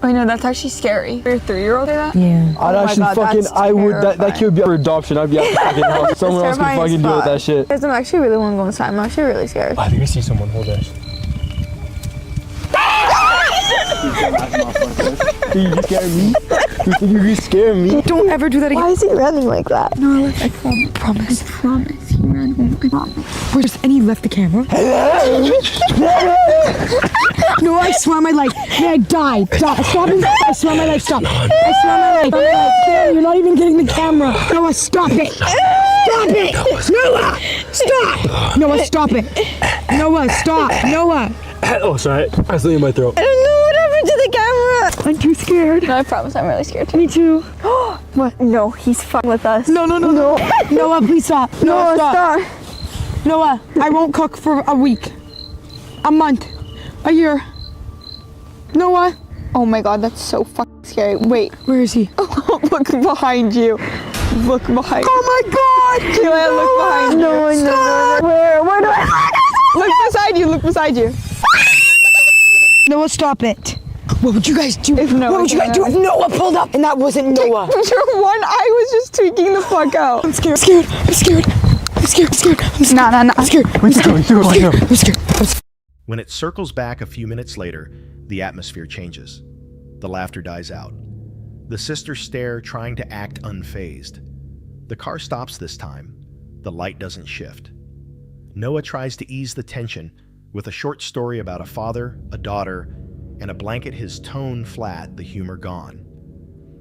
I know, that's actually scary. For your 3-year-old do that? Yeah. I'd actually that kid would be for adoption. I'd be at the fucking house. Someone else could fucking deal with that shit. Guys, I'm actually really want to go inside. I'm actually really scared. I think I see someone. Hold this. You scare me? You think you're gonna scare me? Don't ever do that again. Why is he running like that? No, I promise. I promise. He ran home. I promise. Where's and he left the camera? No, I swear my life. Yeah, I died. Stop. Stop it. I swear my life. Stop. I swear my life. There, you're not even getting the camera. Noah, stop it. Stop it. Noah, stop. Noah, stop it. Noah, stop. Noah. Oh, sorry. I was in my throat. I don't know what happened to the camera. I'm too scared. No, I promise I'm really scared. Me too. What? No, he's fucking with us. No. Noah, please stop. No, stop. Noah, I won't cook for a week, a month, a year. Noah. Oh my god, that's so fucking scary. Wait. Where is he? Look behind you. Look behind you. Oh my god! Julia, look behind you. No. Where do I look beside you. Look beside you. Noah, stop it. What would you guys do? What would you guys do if Noah pulled up and that wasn't Noah? Your one eye was just tweaking the fuck out. I'm scared. I'm scared. Nah. I'm scared. I'm scared. When it circles back a few minutes later, the atmosphere changes. The laughter dies out. The sisters stare, trying to act unfazed. The car stops this time. The light doesn't shift. Noah tries to ease the tension with a short story about a father, a daughter, and a blanket, his tone flat, the humor gone.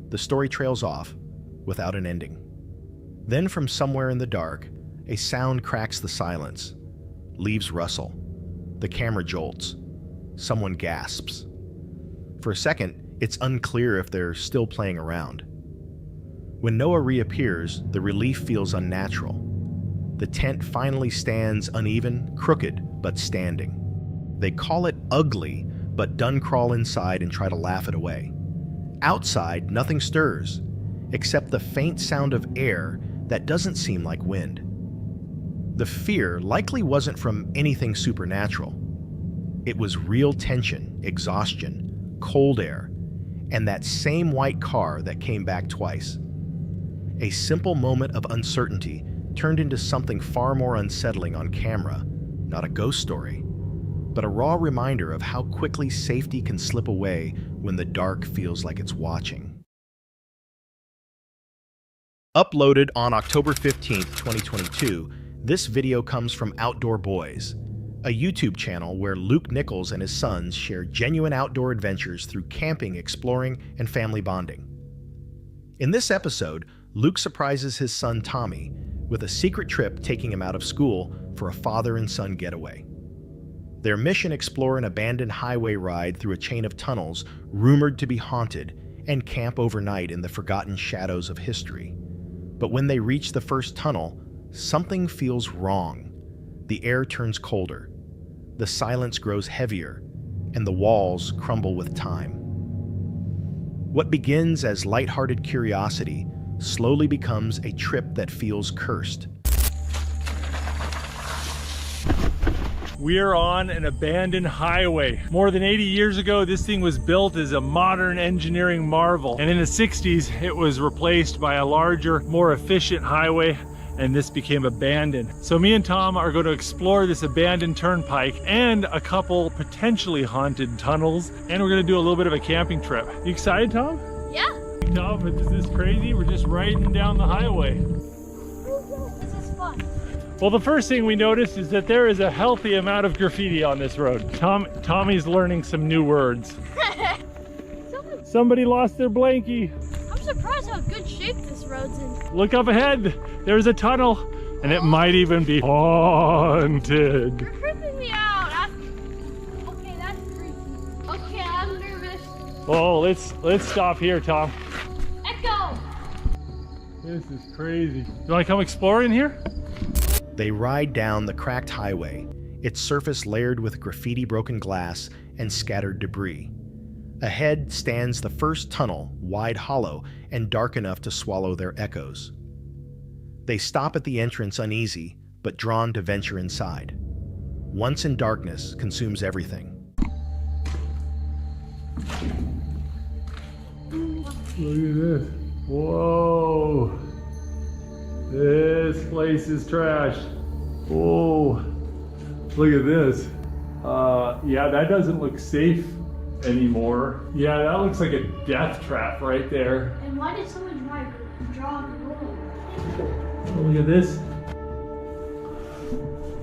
The story trails off without an ending. Then from somewhere in the dark, a sound cracks the silence. Leaves rustle. The camera jolts. Someone gasps. For a second, it's unclear if they're still playing around. When Noah reappears, the relief feels unnatural. The tent finally stands uneven, crooked, but standing. They call it ugly, but done crawl inside and try to laugh it away. Outside, nothing stirs, except the faint sound of air that doesn't seem like wind. The fear likely wasn't from anything supernatural. It was real tension, exhaustion, cold air, and that same white car that came back twice. A simple moment of uncertainty turned into something far more unsettling on camera, not a ghost story, but a raw reminder of how quickly safety can slip away when the dark feels like it's watching. Uploaded on October 15th, 2022, this video comes from Outdoor Boys, a YouTube channel where Luke Nichols and his sons share genuine outdoor adventures through camping, exploring, and family bonding. In this episode, Luke surprises his son Tommy with a secret trip taking him out of school for a father and son getaway. Their mission: explore an abandoned highway ride through a chain of tunnels rumored to be haunted and camp overnight in the forgotten shadows of history. But when they reach the first tunnel, something feels wrong. The air turns colder, the silence grows heavier, and the walls crumble with time. What begins as lighthearted curiosity slowly becomes a trip that feels cursed. We are on an abandoned highway. More than 80 years ago, this thing was built as a modern engineering marvel. And in the 60s, it was replaced by a larger, more efficient highway, and this became abandoned. So me and Tom are going to explore this abandoned turnpike and a couple potentially haunted tunnels, and we're going to do a little bit of a camping trip. You excited, Tom? Yeah. Tom, is this crazy? We're just riding down the highway. This is fun. Well, the first thing we noticed is that there is a healthy amount of graffiti on this road. Tommy's learning some new words. Somebody lost their blankie. I'm surprised how good shape this road's in. Look up ahead. There's a tunnel, and it might even be haunted. You're creeping me out. Okay, that's creepy. Okay, I'm nervous. Oh, let's stop here, Tom. Echo! This is crazy. You want to come exploring here? They ride down the cracked highway, its surface layered with graffiti, broken glass, and scattered debris. Ahead stands the first tunnel, wide, hollow, and dark enough to swallow their echoes. They stop at the entrance uneasy, but drawn to venture inside. Once in darkness consumes everything. Look at this. Whoa. This place is trash. Whoa. Look at this. Yeah, that doesn't look safe anymore. Yeah, that looks like a death trap right there. And why did someone draw a roll? Look at this.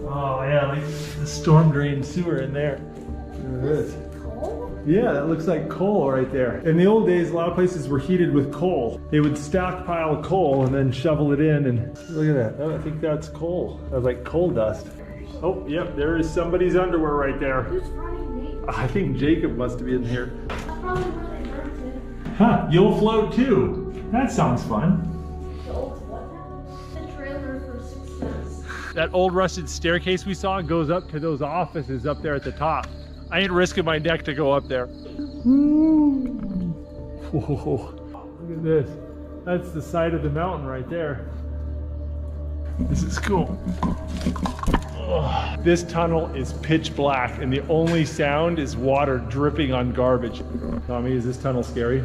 Oh yeah, like the storm drain sewer in there. Look at this. Coal? Yeah, that looks like coal right there. In the old days, a lot of places were heated with coal. They would stockpile coal and then shovel it in, and look at that. Oh, I think that's coal. That's like coal dust. Oh, yep, there is somebody's underwear right there. Who's running, Nate? I think Jacob must be in here. That's probably where they burnt it. Huh, you'll float too. That sounds fun. The old what now? The trailer for success. That old rusted staircase we saw goes up to those offices up there at the top. I ain't risking my neck to go up there. Whoa, look at this. That's the side of the mountain right there. This is cool. Ugh. This tunnel is pitch black and the only sound is water dripping on garbage. Tommy, is this tunnel scary?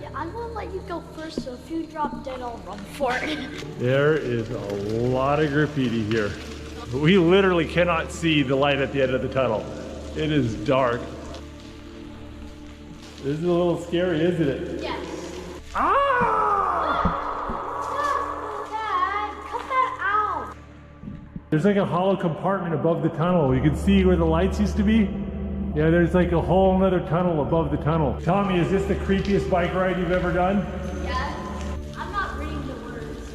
Yeah, I'm gonna let you go first, so if you drop dead, I'll run for it. There is a lot of graffiti here. We literally cannot see the light at the end of the tunnel. It is dark. This is a little scary, isn't it? Yes. Ah! Dad, cut that out. There's like a hollow compartment above the tunnel. You can see where the lights used to be. Yeah, there's like a whole nother tunnel above the tunnel. Tommy, is this the creepiest bike ride you've ever done? Yes. I'm not reading the words.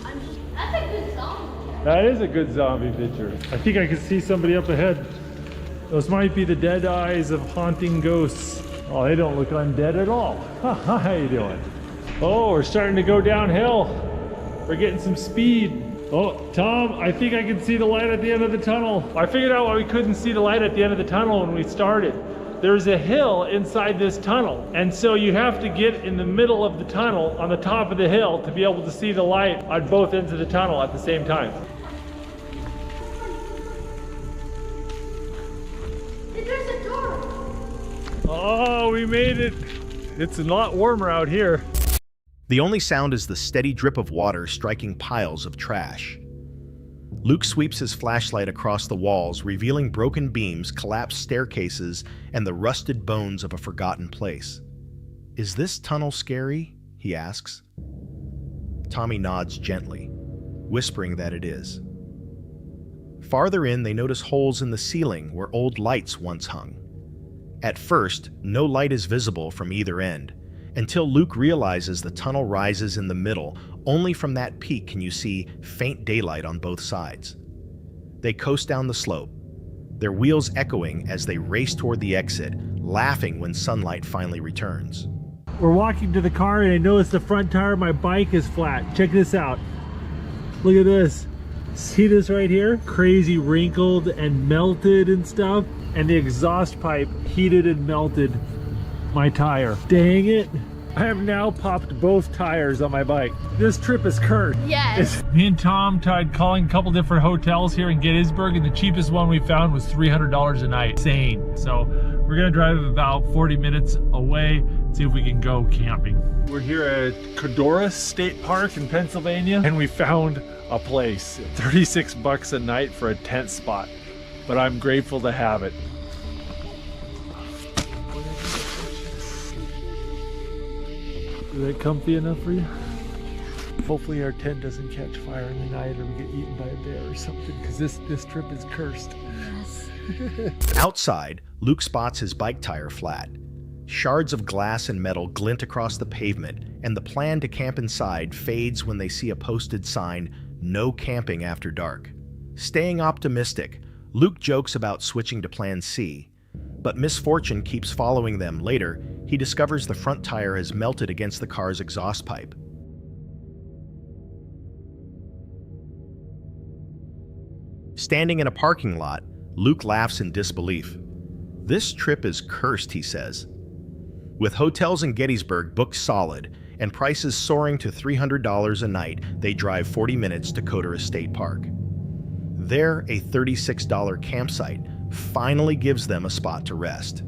That's a good song. That is a good zombie picture. I think I can see somebody up ahead. Those might be the dead eyes of haunting ghosts. Oh, they don't look undead at all. How you doing? Oh, we're starting to go downhill. We're getting some speed. Oh, Tom, I think I can see the light at the end of the tunnel. I figured out why we couldn't see the light at the end of the tunnel when we started. There's a hill inside this tunnel, and so you have to get in the middle of the tunnel on the top of the hill to be able to see the light on both ends of the tunnel at the same time. There's a door. Oh, we made it. It's a lot warmer out here. The only sound is the steady drip of water striking piles of trash. Luke sweeps his flashlight across the walls, revealing broken beams, collapsed staircases, and the rusted bones of a forgotten place. "Is this tunnel scary?" he asks. Tommy nods gently, whispering that it is. Farther in, they notice holes in the ceiling where old lights once hung. At first, no light is visible from either end, until Luke realizes the tunnel rises in the middle. Only from that peak can you see faint daylight on both sides. They coast down the slope, their wheels echoing as they race toward the exit, laughing when sunlight finally returns. We're walking to the car and I notice the front tire of my bike is flat. Check this out. Look at this. See this right here? Crazy wrinkled and melted and stuff. And the exhaust pipe heated and melted my tire. Dang it. I have now popped both tires on my bike. This trip is cursed. Yes. Me and Tom tried calling a couple different hotels here in Gettysburg, and the cheapest one we found was $300 a night. Insane. So we're gonna drive about 40 minutes away, see if we can go camping. We're here at Codorus State Park in Pennsylvania, and we found a place. $36 a night for a tent spot, but I'm grateful to have it. Is that comfy enough for you? Hopefully our tent doesn't catch fire in the night or we get eaten by a bear or something, because this trip is cursed. Yes. Outside, Luke spots his bike tire flat. Shards of glass and metal glint across the pavement, and the plan to camp inside fades when they see a posted sign, "No camping after dark." Staying optimistic, Luke jokes about switching to Plan C, but misfortune keeps following them. Later, he discovers the front tire has melted against the car's exhaust pipe. Standing in a parking lot, Luke laughs in disbelief. "This trip is cursed," he says. With hotels in Gettysburg booked solid and prices soaring to $300 a night, they drive 40 minutes to Codorus State Park. There, a $36 campsite finally gives them a spot to rest.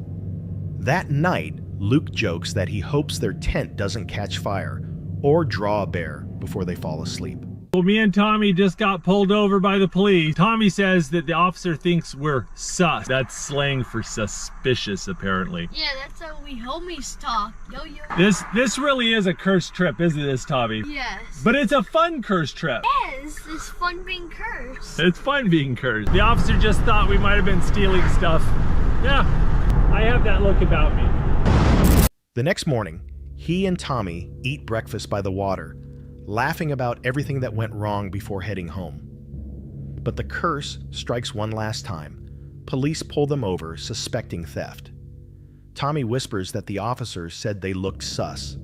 That night, Luke jokes that he hopes their tent doesn't catch fire or draw a bear before they fall asleep. Well, me and Tommy just got pulled over by the police. Tommy says that the officer thinks we're sus. That's slang for suspicious, apparently. Yeah, that's how we homies talk. Yo, yo. This really is a cursed trip, isn't it, Tommy? Yes. But it's a fun cursed trip. Yes, it's fun being cursed. It's fun being cursed. The officer just thought we might have been stealing stuff. Yeah, I have that look about me. The next morning, he and Tommy eat breakfast by the water, laughing about everything that went wrong before heading home. But the curse strikes one last time. Police pull them over, suspecting theft. Tommy whispers that the officers said they looked sus.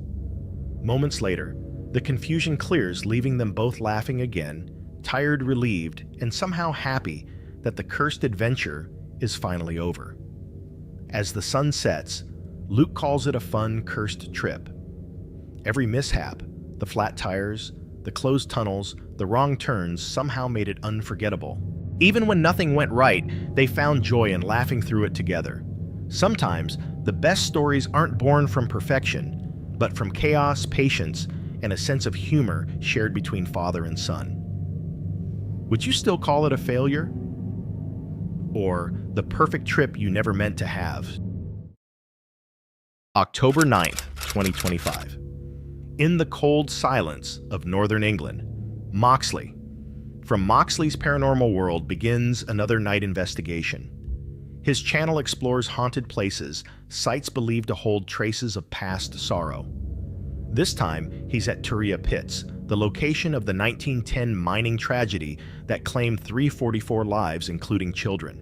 Moments later, the confusion clears, leaving them both laughing again, tired, relieved, and somehow happy that the cursed adventure is finally over. As the sun sets, Luke calls it a fun, cursed trip. Every mishap, the flat tires, the closed tunnels, the wrong turns somehow made it unforgettable. Even when nothing went right, they found joy in laughing through it together. Sometimes, the best stories aren't born from perfection, but from chaos, patience, and a sense of humor shared between father and son. Would you still call it a failure? Or the perfect trip you never meant to have? October 9th, 2025. In the cold silence of northern England, Moxley. From Moxley's paranormal world begins another night investigation. His channel explores haunted places, sites believed to hold traces of past sorrow. This time, he's at Turia Pits, the location of the 1910 mining tragedy that claimed 344 lives, including children.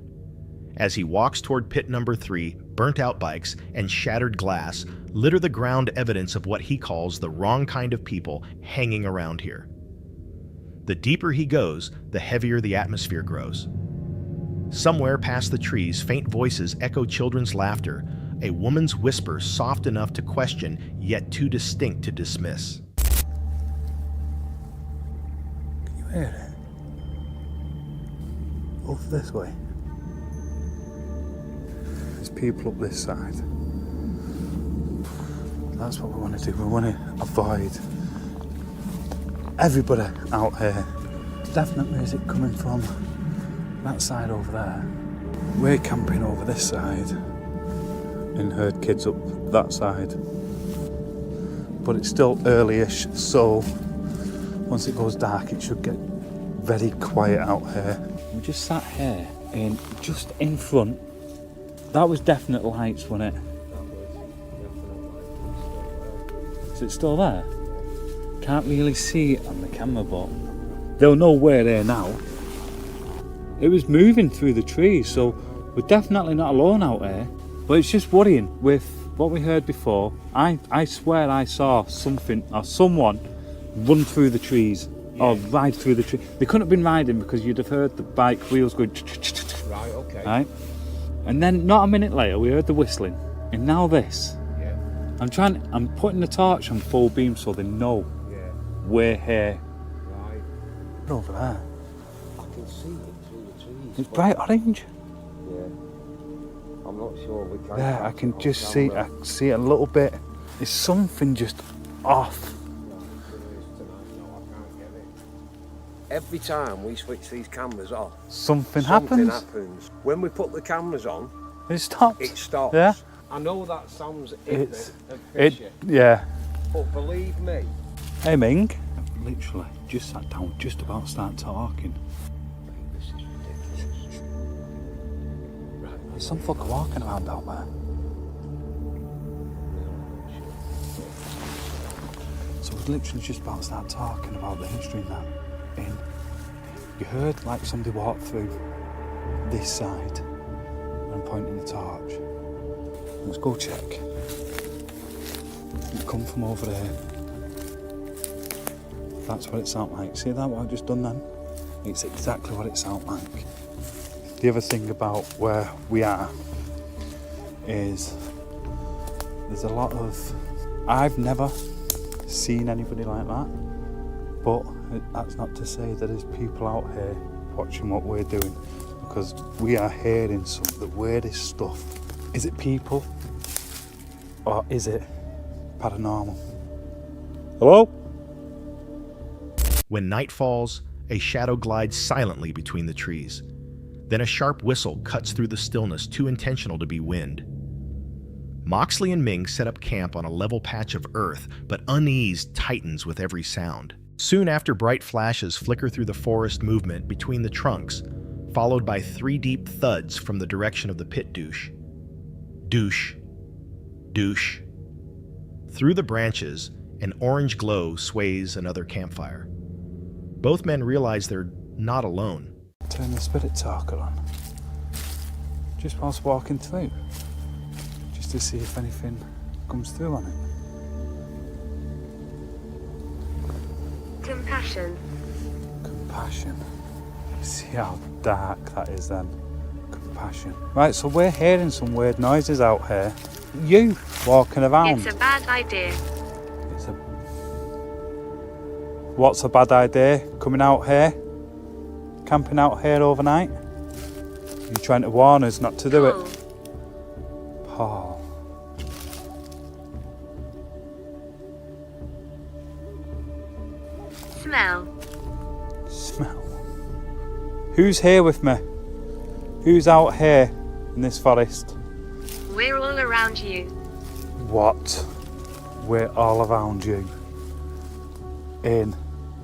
As he walks toward pit number 3, burnt-out bikes and shattered glass litter the ground, evidence of what he calls the wrong kind of people hanging around here. The deeper he goes, the heavier the atmosphere grows. Somewhere past the trees, faint voices echo children's laughter, a woman's whisper soft enough to question, yet too distinct to dismiss. Can you hear it? Over this way. There's people up this side. That's what we want to do. We want to avoid everybody out here. Definite music coming from that side over there. We're camping over this side and heard kids up that side. But it's still early-ish, so once it goes dark it should get very quiet out here. We just sat here and just in front. That was definite lights, wasn't it? Is it still there? Can't really see it on the camera, but they'll know we're there now. It was moving through the trees, so we're definitely not alone out there. But it's just worrying with what we heard before. I swear I saw something or someone run through the trees or ride through the tree. They couldn't have been riding because you'd have heard the bike wheels going. Right, okay. Right? And then not a minute later we heard the whistling. And now this. Yeah. I'm putting the torch on full beam so they know we're here. Right. We're over there. I can see it through the trees. It's bright orange. Yeah. I'm not sure we can. Yeah, I can just see it. I can see it a little bit. There's something just off. Every time we switch these cameras off, Something happens. When we put the cameras on, it stops. It stops. Yeah. I know that sounds It's iffy and fishy, yeah. but believe me. Hey Ming. Literally just sat down, just about to start talking. This is ridiculous. Right. There's some fucker walking around out there. So we're literally just about to start talking about the history and that. And you heard like somebody walk through this side and I'm pointing the torch. Let's go check. It's come from over there. That's what it sounds like. See that what I've just done then? It's exactly what it sounds like. The other thing about where we are is there's a lot of... I've never seen anybody like that, but that's not to say that there's people out here watching what we're doing, because we are hearing some of the weirdest stuff. Is it people? Or is it paranormal? Hello? When night falls, a shadow glides silently between the trees. Then a sharp whistle cuts through the stillness, too intentional to be wind. Moxley and Ming set up camp on a level patch of earth, but unease tightens with every sound. Soon after, bright flashes flicker through the forest movement between the trunks, followed by 3 deep thuds from the direction of the pit douche. Douche. Douche. Through the branches, an orange glow sways another campfire. Both men realize they're not alone. Turn the spirit talker on. Just whilst walking through. Just to see if anything comes through on it. Compassion. Compassion. See how dark that is then. Compassion. Right, so we're hearing some weird noises out here. You walking around. It's a bad idea. What's a bad idea? Coming out here? Camping out here overnight? You're trying to warn us not to do it. Paul. Smell. Smell. Who's here with me? Who's out here in this forest? We're all around you. What? We're all around you. In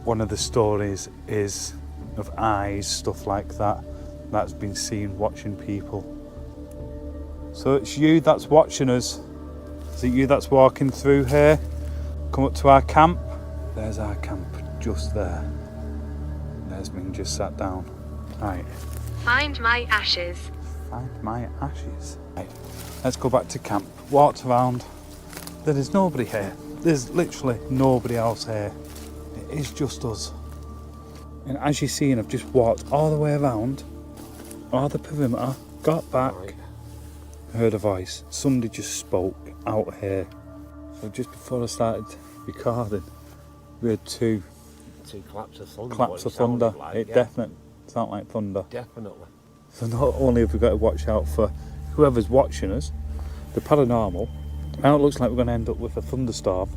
one of the stories is of eyes, stuff like that, that's been seen watching people. So it's you that's watching us. Is it you that's walking through here? Come up to our camp. There's our camp, just there. There's Ming just sat down. Right. Find my ashes. Find my ashes. Right. Let's go back to camp. Walked around. There is nobody here. There's literally nobody else here. It is just us. And as you've seen, I've just walked all the way around, all the perimeter, got back, heard a voice. Somebody just spoke out here. So just before I started recording, we had two claps of thunder. Claps of thunder. Like, it definitely sounded like thunder. Definitely. So not only have we got to watch out for whoever's watching us, the paranormal, now it looks like we're going to end up with a thunderstorm.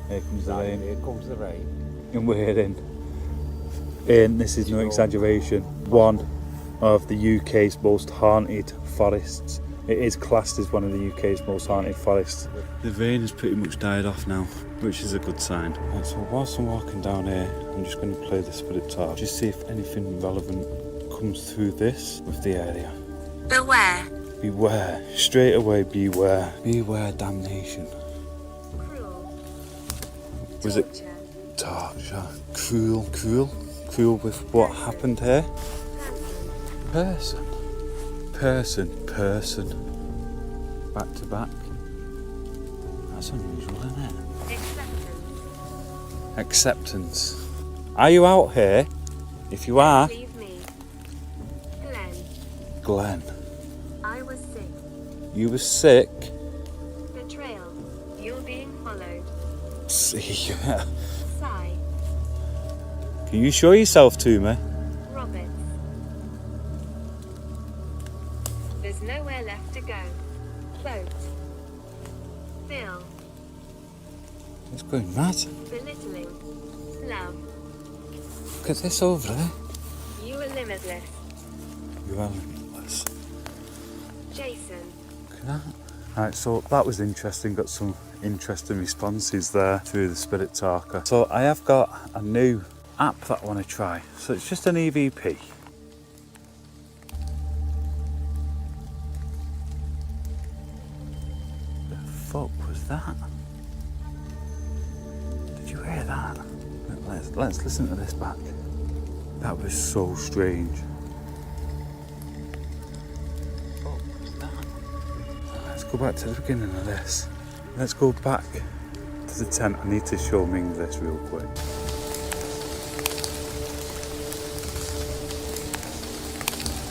Here comes the rain. Here comes the rain. And we're in. And this is no exaggeration, one of the UK's most haunted forests. It is classed as one of the UK's most haunted forests. The rain has pretty much died off now, which is a good sign. Right, so whilst I'm walking down here, I'm just going to play the spirit talk, just see if anything relevant comes through this with the area. Beware. Beware. Straight away, beware. Beware damnation. Cruel. Was it torture? Cruel. Cruel with what happened here? Person. Back to back. That's unusual, isn't it? Acceptance. Are you out here? If you are. Leave me. Glenn. I was sick. You were sick? Betrayal. You're being followed. See. Sigh. Can you show yourself to me? Robert. There's nowhere left to go. Boat. Bill. It's going mad. Belittling. Love. Look at this over there. You are limitless. You are limitless. Jason. Look at that. Right, so that was interesting. Got some interesting responses there through the spirit talker. So I have got a new app that I want to try. So it's just an EVP. The fuck was that? Did you hear that? Let's listen to this back. That was so strange. Let's go back to the beginning of this. Let's go back to the tent. I need to show Ming this real quick.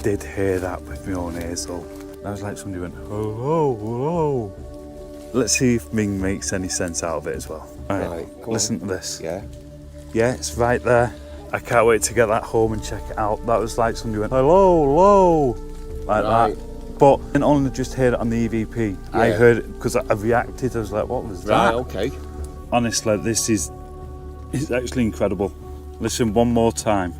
Did hear that with my own ears though. That was like somebody went, hello, hello. Let's see if Ming makes any sense out of it as well. Right, listen to this. Yeah, it's right there. I can't wait to get that home and check it out. That was like somebody went, hello, hello. Like that. but I didn't only just hear it on the EVP. Yeah. I heard it because I reacted. I was like, what was that? Right, okay. Honestly, this is actually incredible. Listen one more time.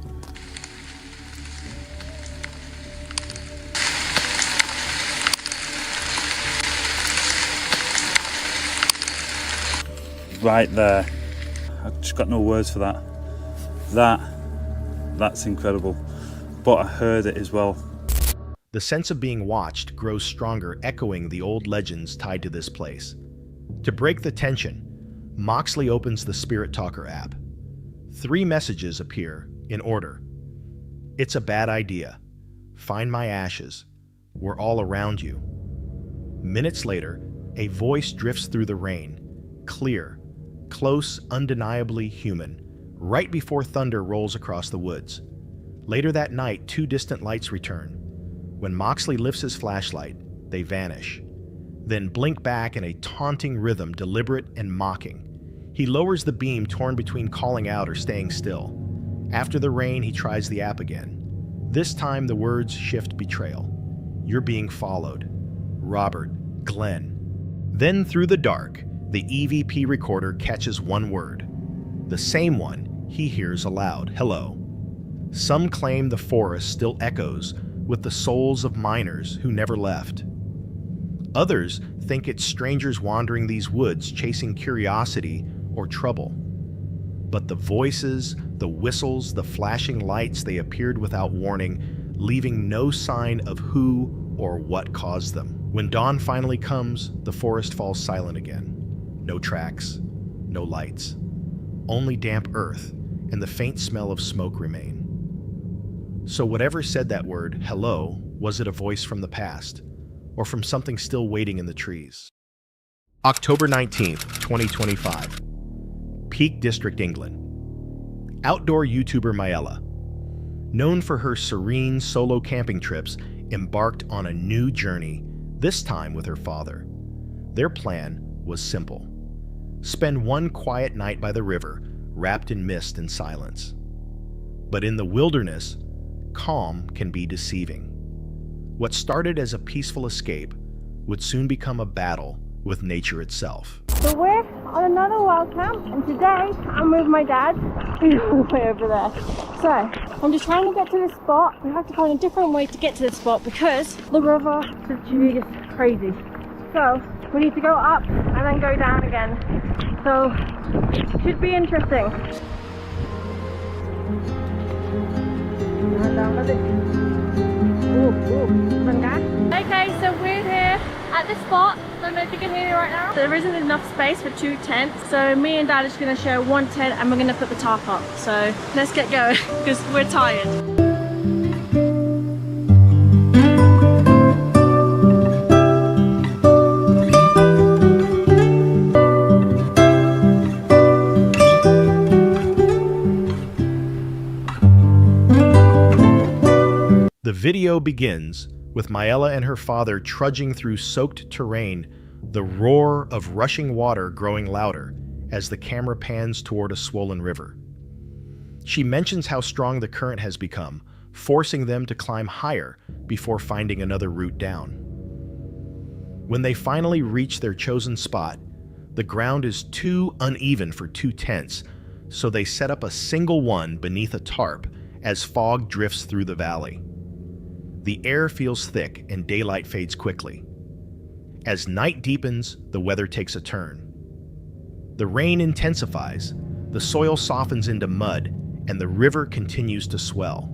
Right there. I've just got no words for that. That's incredible. But I heard it as well. The sense of being watched grows stronger, echoing the old legends tied to this place. To break the tension, Moxley opens the Spirit Talker app. 3 messages appear in order. It's a bad idea. Find my ashes. We're all around you. Minutes later, a voice drifts through the rain. Clear, close, undeniably human, right before thunder rolls across the woods. Later that night, 2 distant lights return. When Moxley lifts his flashlight, they vanish, then blink back in a taunting rhythm, deliberate and mocking. He lowers the beam, torn between calling out or staying still. After the rain, he tries the app again. This time, the words shift betrayal. You're being followed. Robert, Glenn. Then through the dark, the EVP recorder catches one word. The same one he hears aloud. Hello. Some claim the forest still echoes with the souls of miners who never left. Others think it's strangers wandering these woods chasing curiosity or trouble. But the voices, the whistles, the flashing lights, they appeared without warning, leaving no sign of who or what caused them. When dawn finally comes, the forest falls silent again. No tracks, no lights. Only damp earth and the faint smell of smoke remain. So whatever said that word, hello, was it a voice from the past, or from something still waiting in the trees? October 19th, 2025. Peak District, England. Outdoor YouTuber Myella, known for her serene solo camping trips, embarked on a new journey, this time with her father. Their plan was simple. Spend one quiet night by the river, wrapped in mist and silence. But in the wilderness, calm can be deceiving. What started as a peaceful escape would soon become a battle with nature itself. So we're on another wild camp, and today I'm with my dad, who's all the way over there. So I'm just trying to get to this spot. We have to find a different way to get to this spot because the river is crazy. So we need to go up and then go down again. So should be interesting. Okay, so we're here at this spot. I don't know if you can hear me right now. There isn't enough space for 2 tents, so me and Dad are just going to share one tent and we're going to put the tarp up. So let's get going because we're tired. The video begins with Myella and her father trudging through soaked terrain, the roar of rushing water growing louder as the camera pans toward a swollen river. She mentions how strong the current has become, forcing them to climb higher before finding another route down. When they finally reach their chosen spot, the ground is too uneven for 2 tents, so they set up a single one beneath a tarp as fog drifts through the valley. The air feels thick and daylight fades quickly. As night deepens, the weather takes a turn. The rain intensifies, the soil softens into mud, and the river continues to swell.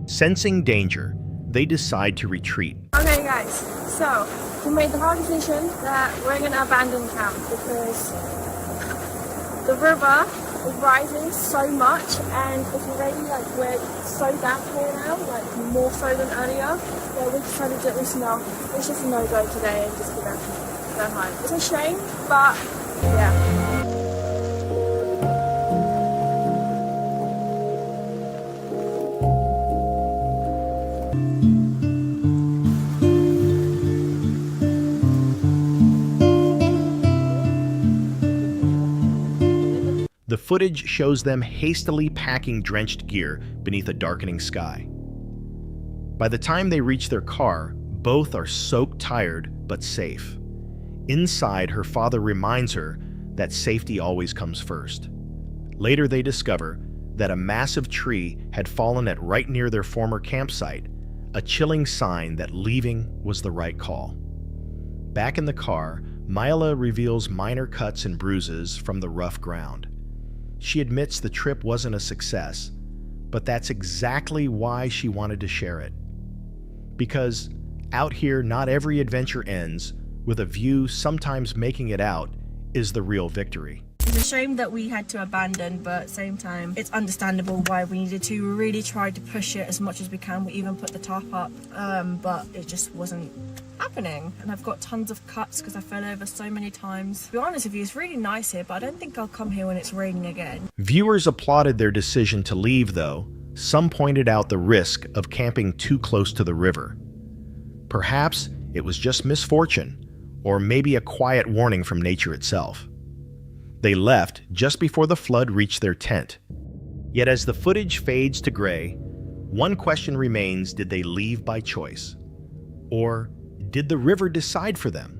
Sensing danger, they decide to retreat. Okay guys, so we made the hard decision that we're going to abandon camp because the river is rising so much and it's already we're so damp here now, more so than earlier. Yeah, we decided that it's just a no-go today and just gonna go home. It's a shame, but yeah. The footage shows them hastily packing drenched gear beneath a darkening sky. By the time they reach their car, Both are soaked tired, but safe. Inside, her father reminds her that safety always comes first. Later, they discover that a massive tree had fallen at right near their former campsite, a chilling sign that leaving was the right call. Back in the car, Myla reveals minor cuts and bruises from the rough ground. She admits the trip wasn't a success, but that's exactly why she wanted to share it. Because out here, not every adventure ends with a view. Sometimes making it out is the real victory. It's a shame that we had to abandon, but at the same time, it's understandable why we needed to. We really tried to push it as much as we can. We even put the top up, but it just wasn't happening. And I've got tons of cuts because I fell over so many times. To be honest with you, it's really nice here, but I don't think I'll come here when it's raining again. Viewers applauded their decision to leave, though. Some pointed out the risk of camping too close to the river. Perhaps it was just misfortune, or maybe a quiet warning from nature itself. They left just before the flood reached their tent. Yet as the footage fades to gray, one question remains: did they leave by choice? Or did the river decide for them?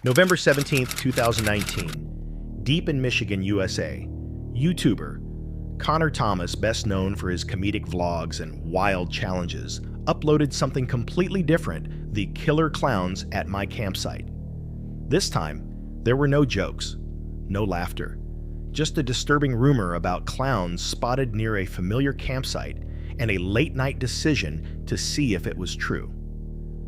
November 17th, 2019. Deep in Michigan, USA, YouTuber Connor Thomas, best known for his comedic vlogs and wild challenges, uploaded something completely different: the killer clowns at my campsite. This time, there were no jokes, no laughter, just a disturbing rumor about clowns spotted near a familiar campsite and a late-night decision to see if it was true.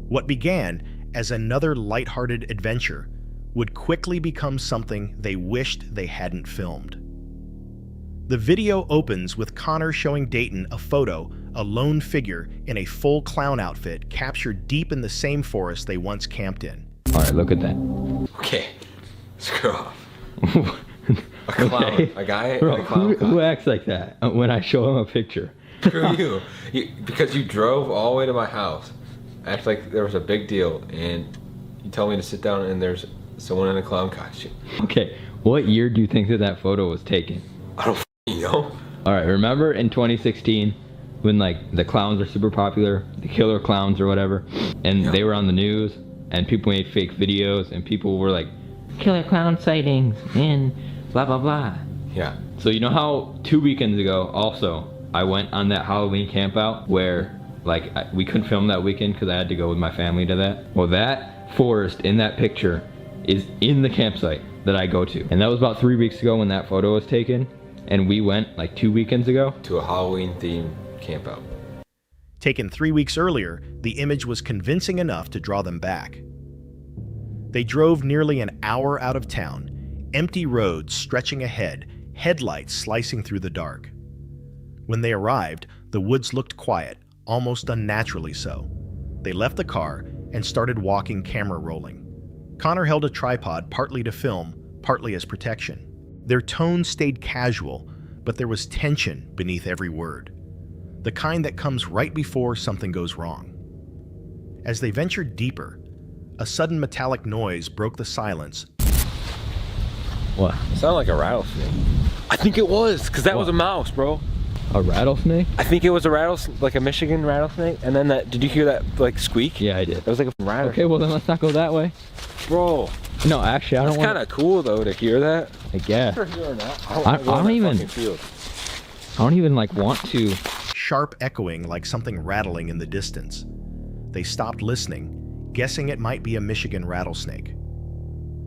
What began as another lighthearted adventure would quickly become something they wished they hadn't filmed. The video opens with Connor showing Dayton a photo, a lone figure in a full clown outfit captured deep in the same forest they once camped in. All right, look at that. Okay, screw off. A clown, okay. A guy, Bro, a clown. Who acts like that when I show him a picture? Screw you. Because you drove all the way to my house, act like there was a big deal, and you told me to sit down and there's someone in a clown costume. Okay, what year do you think that photo was taken? I don't know. All right, remember in 2016 when like the clowns are super popular, the killer clowns or whatever, and they were on the news and people made fake videos and people were like, killer clown sightings and blah blah blah. Yeah. So you know how 2 weekends ago also I went on that Halloween camp out where like we couldn't film that weekend because I had to go with my family to that? Well, that forest in that picture is in the campsite that I go to. And that was about 3 weeks ago when that photo was taken. And we went like 2 weekends ago to a Halloween themed camp out. Taken 3 weeks earlier, the image was convincing enough to draw them back. They drove nearly an hour out of town, empty roads stretching ahead, headlights slicing through the dark. When they arrived, the woods looked quiet, almost unnaturally so. They left the car and started walking, camera rolling. Connor held a tripod partly to film, partly as protection. Their tone stayed casual, but there was tension beneath every word. The kind that comes right before something goes wrong. As they ventured deeper, a sudden metallic noise broke the silence. What? It sounded like a rattlesnake. I think it was, because that was a mouse, bro. A rattlesnake? I think it was a rattlesnake, like a Michigan rattlesnake. And then that, did you hear that like squeak? Yeah, I did. It was like a rattlesnake. Okay, well then let's not go that way. Bro. No, actually I don't want. It's kind of cool though to hear that. I guess. I don't even like want to. Sharp echoing like something rattling in the distance. They stopped listening, guessing it might be a Michigan rattlesnake.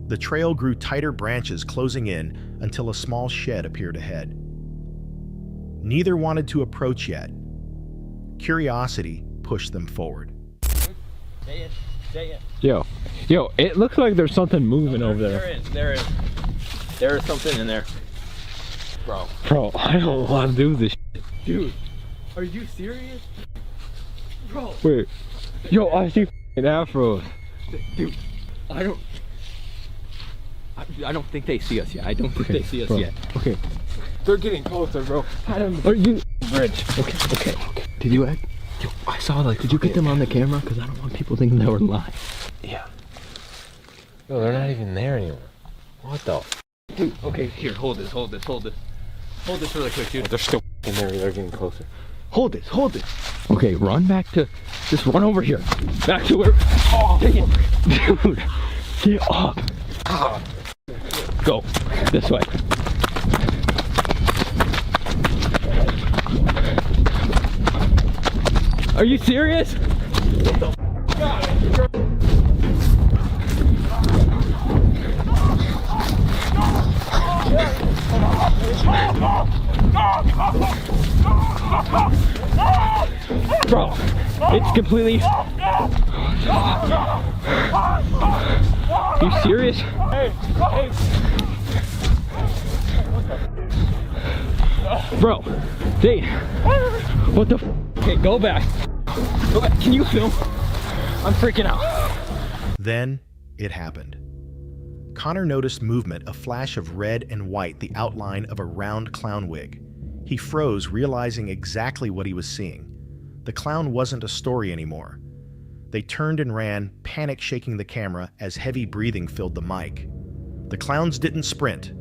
The trail grew tighter, branches closing in until a small shed appeared ahead. Neither wanted to approach yet. Curiosity pushed them forward. Yo, it looks like there's something moving over there. There is. There is something in there. Bro, I don't want to do this shit. Dude, are you serious? Bro. Wait. Yo, I see afros. Dude, I don't think they see us yet. I don't think they see us yet. Okay. They're getting closer, bro. Are you bridge? Okay. Did you act? Yo, I saw like, did you get them on the camera? Because I don't want people thinking they were live. Yeah. Yo, they're not even there anymore. What the? Dude, okay, here, hold this. Hold this really quick, dude. They're still in there. They're getting closer. Hold this, hold this. Okay, run back to, just run over here. Back to where, oh, take it. Dude, get up. Go, this way. Are you serious? What the Bro, it's completely... You serious? Bro, Dave, what the f? Okay, go back. Go back. Can you film? I'm freaking out. Then it happened. Connor noticed movement, a flash of red and white, the outline of a round clown wig. He froze, realizing exactly what he was seeing. The clown wasn't a story anymore. They turned and ran, panic shaking the camera as heavy breathing filled the mic. The clowns didn't sprint.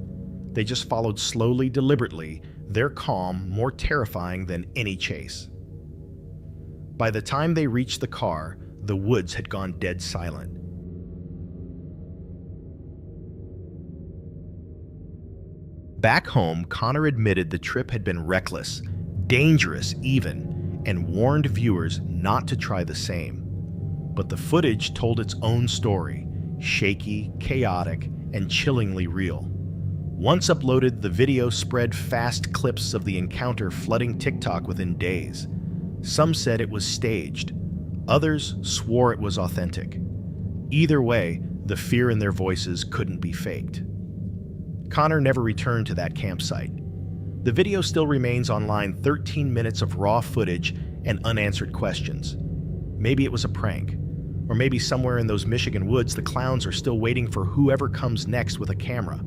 They just followed slowly, deliberately, their calm more terrifying than any chase. By the time they reached the car, the woods had gone dead silent. Back home, Connor admitted the trip had been reckless, dangerous even, and warned viewers not to try the same. But the footage told its own story, shaky, chaotic, and chillingly real. Once uploaded, the video spread fast clips of the encounter, flooding TikTok within days. Some said it was staged. Others swore it was authentic. Either way, the fear in their voices couldn't be faked. Connor never returned to that campsite. The video still remains online, 13 minutes of raw footage and unanswered questions. Maybe it was a prank. Or maybe somewhere in those Michigan woods, the clowns are still waiting for whoever comes next with a camera.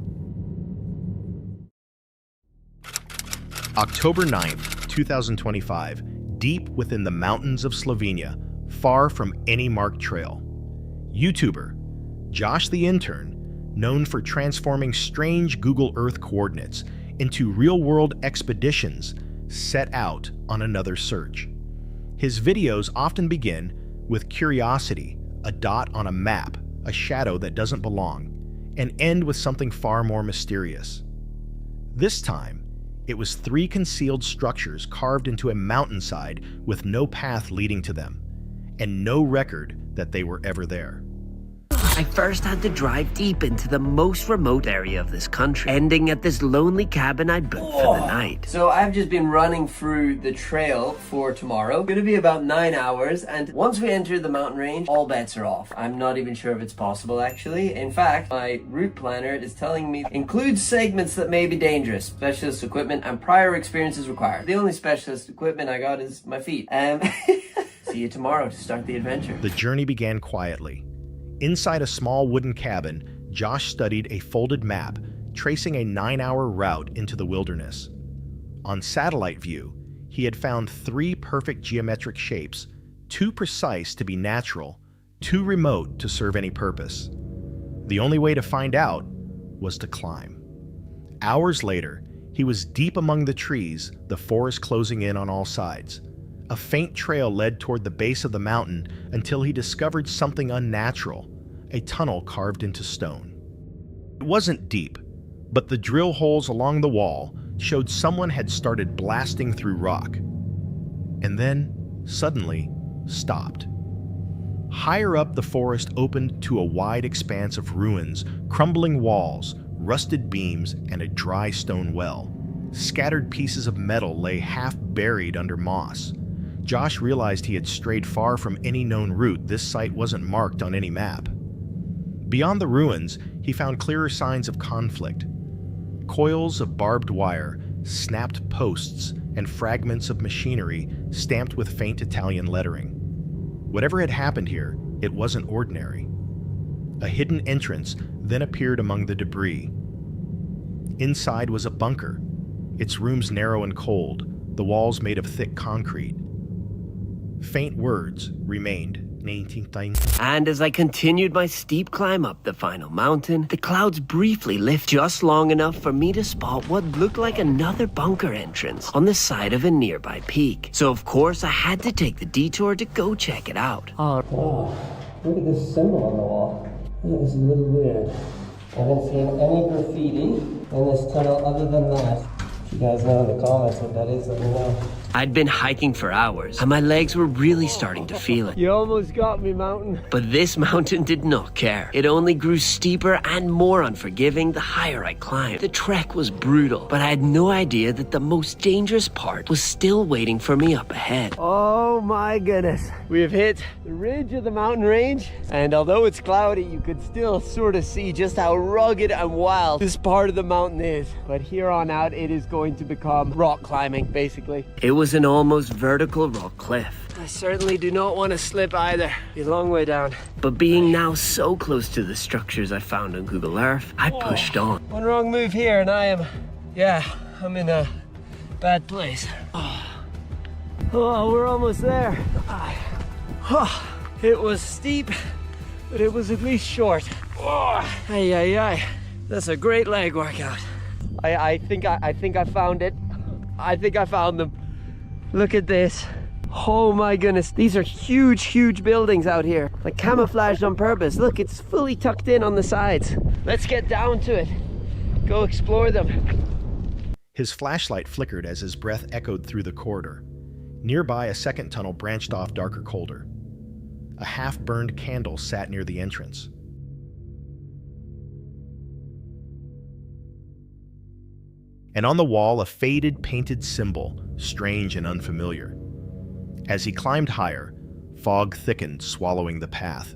October 9th, 2025, deep within the mountains of Slovenia, far from any marked trail. YouTuber Josh the Intern, known for transforming strange Google Earth coordinates into real-world expeditions, set out on another search. His videos often begin with curiosity, a dot on a map, a shadow that doesn't belong, and end with something far more mysterious. This time, it was 3 concealed structures carved into a mountainside with no path leading to them, and no record that they were ever there. I first had to drive deep into the most remote area of this country, ending at this lonely cabin I'd booked for the night. So I've just been running through the trail for tomorrow. It's gonna be about 9 hours, and once we enter the mountain range, all bets are off. I'm not even sure if it's possible, actually. In fact, my route planner is telling me includes segments that may be dangerous, specialist equipment, and prior experiences required. The only specialist equipment I got is my feet. See you tomorrow to start the adventure. The journey began quietly. Inside a small wooden cabin, Josh studied a folded map, tracing a 9-hour route into the wilderness. On satellite view, he had found 3 perfect geometric shapes, too precise to be natural, too remote to serve any purpose. The only way to find out was to climb. Hours later, he was deep among the trees, the forest closing in on all sides. A faint trail led toward the base of the mountain until he discovered something unnatural, a tunnel carved into stone. It wasn't deep, but the drill holes along the wall showed someone had started blasting through rock, and then, suddenly, stopped. Higher up, the forest opened to a wide expanse of ruins, crumbling walls, rusted beams, and a dry stone well. Scattered pieces of metal lay half buried under moss. Josh realized he had strayed far from any known route. This site wasn't marked on any map. Beyond the ruins, he found clearer signs of conflict. Coils of barbed wire, snapped posts, and fragments of machinery stamped with faint Italian lettering. Whatever had happened here, it wasn't ordinary. A hidden entrance then appeared among the debris. Inside was a bunker, its rooms narrow and cold, the walls made of thick concrete. Faint words remained, And as I continued my steep climb up the final mountain, the clouds briefly lift just long enough for me to spot what looked like another bunker entrance on the side of a nearby peak. So of course I had to take the detour to go check it out. Oh, look at this symbol on the wall. That is a little weird. I haven't seen any graffiti in this tunnel other than that. If you guys know in the comments what that is, let me know. I'd been hiking for hours, and my legs were really starting to feel it. You almost got me, mountain. But this mountain did not care. It only grew steeper and more unforgiving the higher I climbed. The trek was brutal, but I had no idea that the most dangerous part was still waiting for me up ahead. Oh my goodness. We have hit the ridge of the mountain range, and although it's cloudy, you could still sort of see just how rugged and wild this part of the mountain is. But here on out, it is going to become rock climbing, basically. It was an almost vertical rock cliff. I certainly do not want to slip either. Be a long way down. But being now so close to the structures I found on Google Earth, I pushed on. One wrong move here and I'm in a bad place. Oh, we're almost there. It was steep, but it was at least short. That's a great leg workout. I think I found it. I think I found them. Look at this. Oh my goodness, these are huge buildings out here. Like camouflaged on purpose. Look, it's fully tucked in on the sides. Let's get down to it. Go explore them. His flashlight flickered as his breath echoed through the corridor. Nearby, a second tunnel branched off darker, colder. A half-burned candle sat near the entrance. And on the wall, a faded, painted symbol, strange and unfamiliar. As he climbed higher, fog thickened, swallowing the path.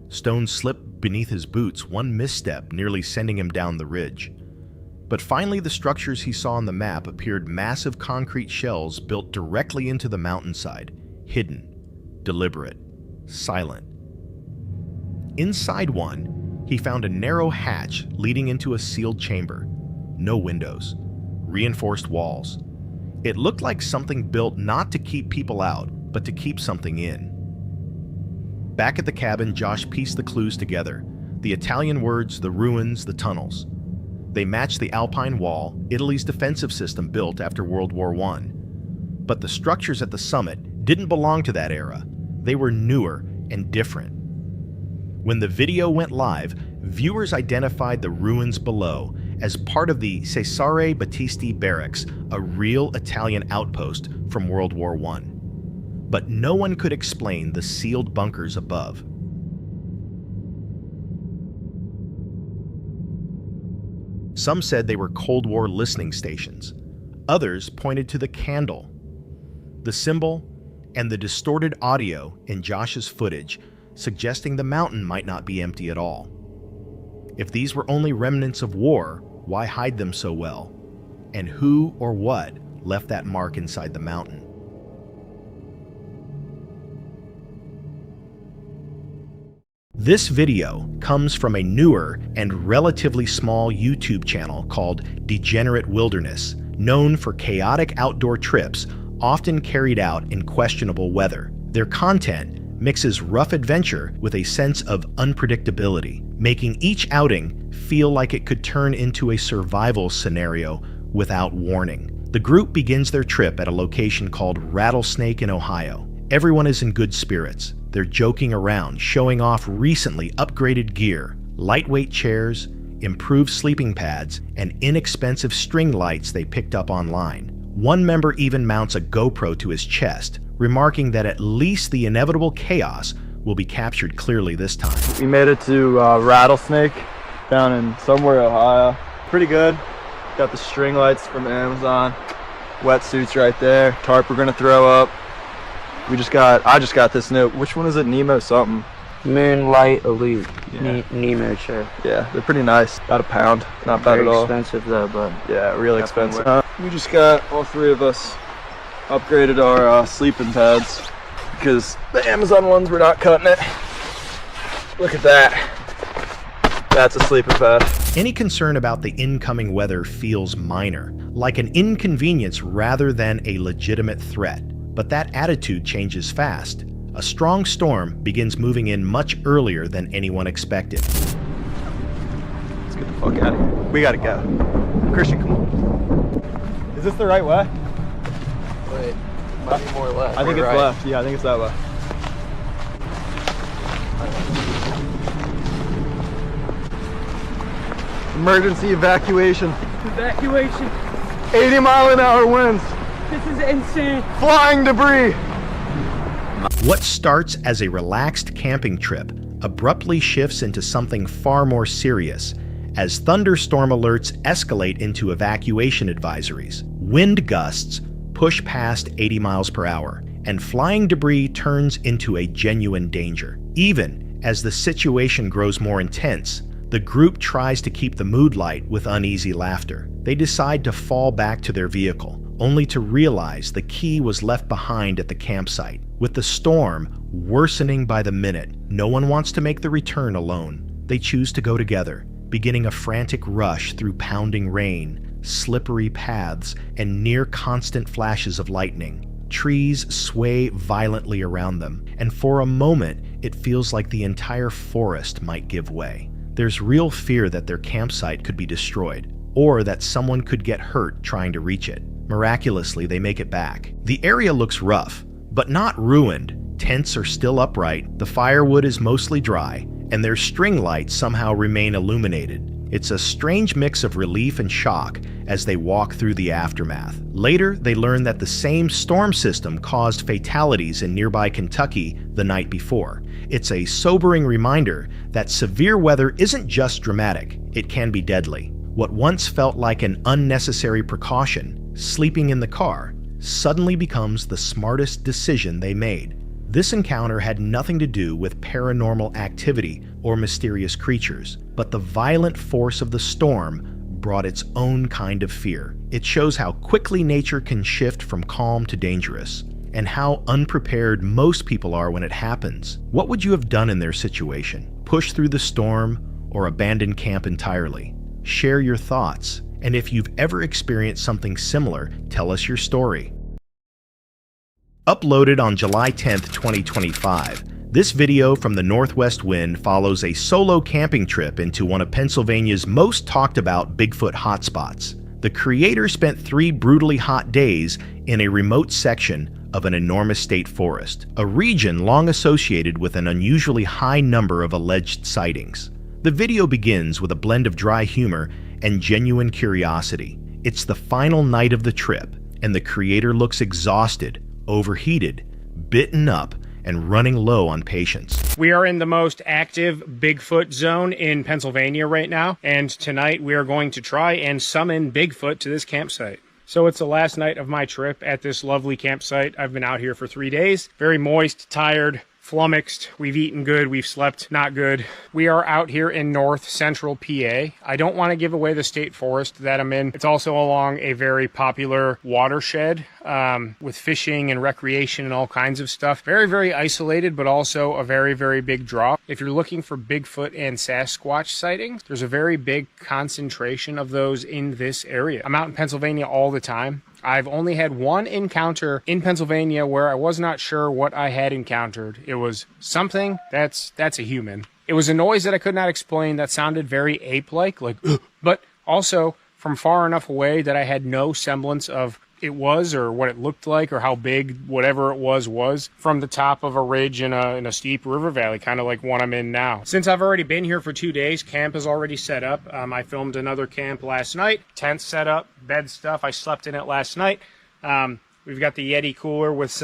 Stones slipped beneath his boots, one misstep nearly sending him down the ridge. But finally, the structures he saw on the map appeared massive concrete shells built directly into the mountainside, hidden, deliberate, silent. Inside one, he found a narrow hatch leading into a sealed chamber. No windows. Reinforced walls. It looked like something built not to keep people out, but to keep something in. Back at the cabin, Josh pieced the clues together. The Italian words, the ruins, the tunnels. They matched the Alpine Wall, Italy's defensive system built after World War I. But the structures at the summit didn't belong to that era. They were newer and different. When the video went live, viewers identified the ruins below as part of the Cesare Battisti Barracks, a real Italian outpost from World War I. But no one could explain the sealed bunkers above. Some said they were Cold War listening stations. Others pointed to the candle, the symbol, and the distorted audio in Josh's footage, suggesting the mountain might not be empty at all. If these were only remnants of war, why hide them so well? And who or what left that mark inside the mountain? This video comes from a newer and relatively small YouTube channel called Degenerate Wilderness, known for chaotic outdoor trips often carried out in questionable weather. Their content mixes rough adventure with a sense of unpredictability, making each outing feel like it could turn into a survival scenario without warning. The group begins their trip at a location called Rattlesnake in Ohio. Everyone is in good spirits. They're joking around, showing off recently upgraded gear, lightweight chairs, improved sleeping pads, and inexpensive string lights they picked up online. One member even mounts a GoPro to his chest, remarking that at least the inevitable chaos will be captured clearly this time. We made it to Rattlesnake down in somewhere Ohio. Pretty good. Got the string lights from Amazon. Wetsuits right there. Tarp we're gonna throw up. I just got this new, which one is it? Nemo something. Moonlight Elite. Yeah. Nemo chair. Yeah, they're pretty nice. About a pound. Not bad at all. Very expensive though, but yeah, really expensive. We just got, all three of us, upgraded our sleeping pads because the Amazon ones were not cutting it. Look at that. That's a sleeping pad. Any concern about the incoming weather feels minor, like an inconvenience rather than a legitimate threat. But that attitude changes fast. A strong storm begins moving in much earlier than anyone expected. Let's get the fuck out of here. We gotta go. Christian, come on. Is this the right way? Wait, might be more left. I think it's right. left. Yeah, I think it's that way. Emergency evacuation. Evacuation. 80-mile-an-hour winds. This is insane. Flying debris. What starts as a relaxed camping trip abruptly shifts into something far more serious as thunderstorm alerts escalate into evacuation advisories. Wind gusts push past 80 miles per hour, and flying debris turns into a genuine danger. Even as the situation grows more intense, the group tries to keep the mood light with uneasy laughter. They decide to fall back to their vehicle, only to realize the key was left behind at the campsite. With the storm worsening by the minute, no one wants to make the return alone. They choose to go together, beginning a frantic rush through pounding rain, slippery paths, and near constant flashes of lightning. Trees sway violently around them, and for a moment, it feels like the entire forest might give way. There's real fear that their campsite could be destroyed, or that someone could get hurt trying to reach it. Miraculously, they make it back. The area looks rough, but not ruined. Tents are still upright, the firewood is mostly dry, and their string lights somehow remain illuminated. It's a strange mix of relief and shock as they walk through the aftermath. Later, they learn that the same storm system caused fatalities in nearby Kentucky the night before. It's a sobering reminder that severe weather isn't just dramatic, it can be deadly. What once felt like an unnecessary precaution, sleeping in the car, suddenly becomes the smartest decision they made. This encounter had nothing to do with paranormal activity or mysterious creatures, but the violent force of the storm brought its own kind of fear. It shows how quickly nature can shift from calm to dangerous, and how unprepared most people are when it happens. What would you have done in their situation? Push through the storm or abandon camp entirely? Share your thoughts, and if you've ever experienced something similar, tell us your story. Uploaded on July 10th, 2025, this video from the Northwest Wind follows a solo camping trip into one of Pennsylvania's most talked about Bigfoot hotspots. The creator spent 3 brutally hot days in a remote section of an enormous state forest, a region long associated with an unusually high number of alleged sightings. The video begins with a blend of dry humor and genuine curiosity. It's the final night of the trip, and the creator looks exhausted, overheated, bitten up, and running low on patience. We are in the most active Bigfoot zone in Pennsylvania right now, and tonight we are going to try and summon Bigfoot to this campsite. So it's the last night of my trip at this lovely campsite. I've been out here for 3 days. Very moist, tired, flummoxed. We've eaten good, we've slept not good. We are out here in north central PA. I don't want to give away the state forest that I'm in. It's also along a very popular watershed with fishing and recreation and all kinds of stuff. Very, very isolated, but also a very, very big draw. If you're looking for Bigfoot and Sasquatch sightings, there's a very big concentration of those in this area. I'm out in Pennsylvania all the time. I've only had one encounter in Pennsylvania where I was not sure what I had encountered. It was something that's a human. It was a noise that I could not explain that sounded very ape-like, but also from far enough away that I had no semblance of it was or what it looked like or how big whatever it was from the top of a ridge in a steep river valley, kind of like one I'm in now. Since I've already been here for 2 days, camp is already set up. I filmed another camp last night, tent set up, bed stuff. I slept in it last night. We've got the Yeti cooler with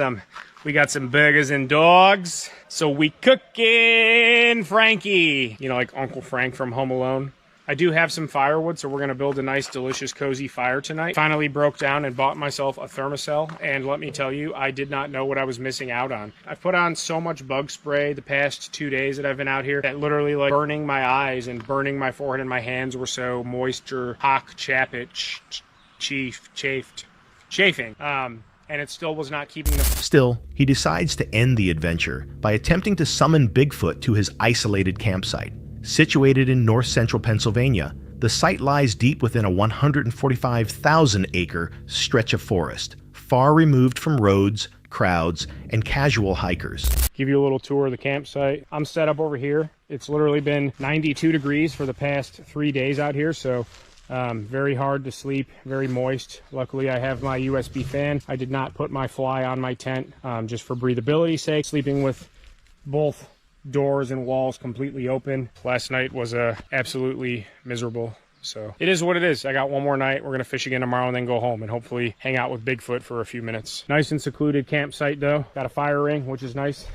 we got some burgers and dogs. So we cooking Frankie, you know, like Uncle Frank from Home Alone. I do have some firewood, so we're going to build a nice, delicious, cozy fire tonight. Finally broke down and bought myself a thermocell, and let me tell you, I did not know what I was missing out on. I've put on so much bug spray the past 2 days that I've been out here that literally like burning my eyes and burning my forehead and my hands were so moisture, chafing. And it still was not keeping them. Still, he decides to end the adventure by attempting to summon Bigfoot to his isolated campsite. Situated in north-central Pennsylvania, the site lies deep within a 145,000-acre stretch of forest, far removed from roads, crowds, and casual hikers. Give you a little tour of the campsite. I'm set up over here. It's literally been 92 degrees for the past 3 days out here, so very hard to sleep, very moist. Luckily, I have my USB fan. I did not put my fly on my tent just for breathability's sake. Sleeping with both doors and walls completely open. Last night was absolutely miserable. So it is what it is. I got one more night. We're going to fish again tomorrow and then go home and hopefully hang out with Bigfoot for a few minutes. Nice and secluded campsite though. Got a fire ring, which is nice.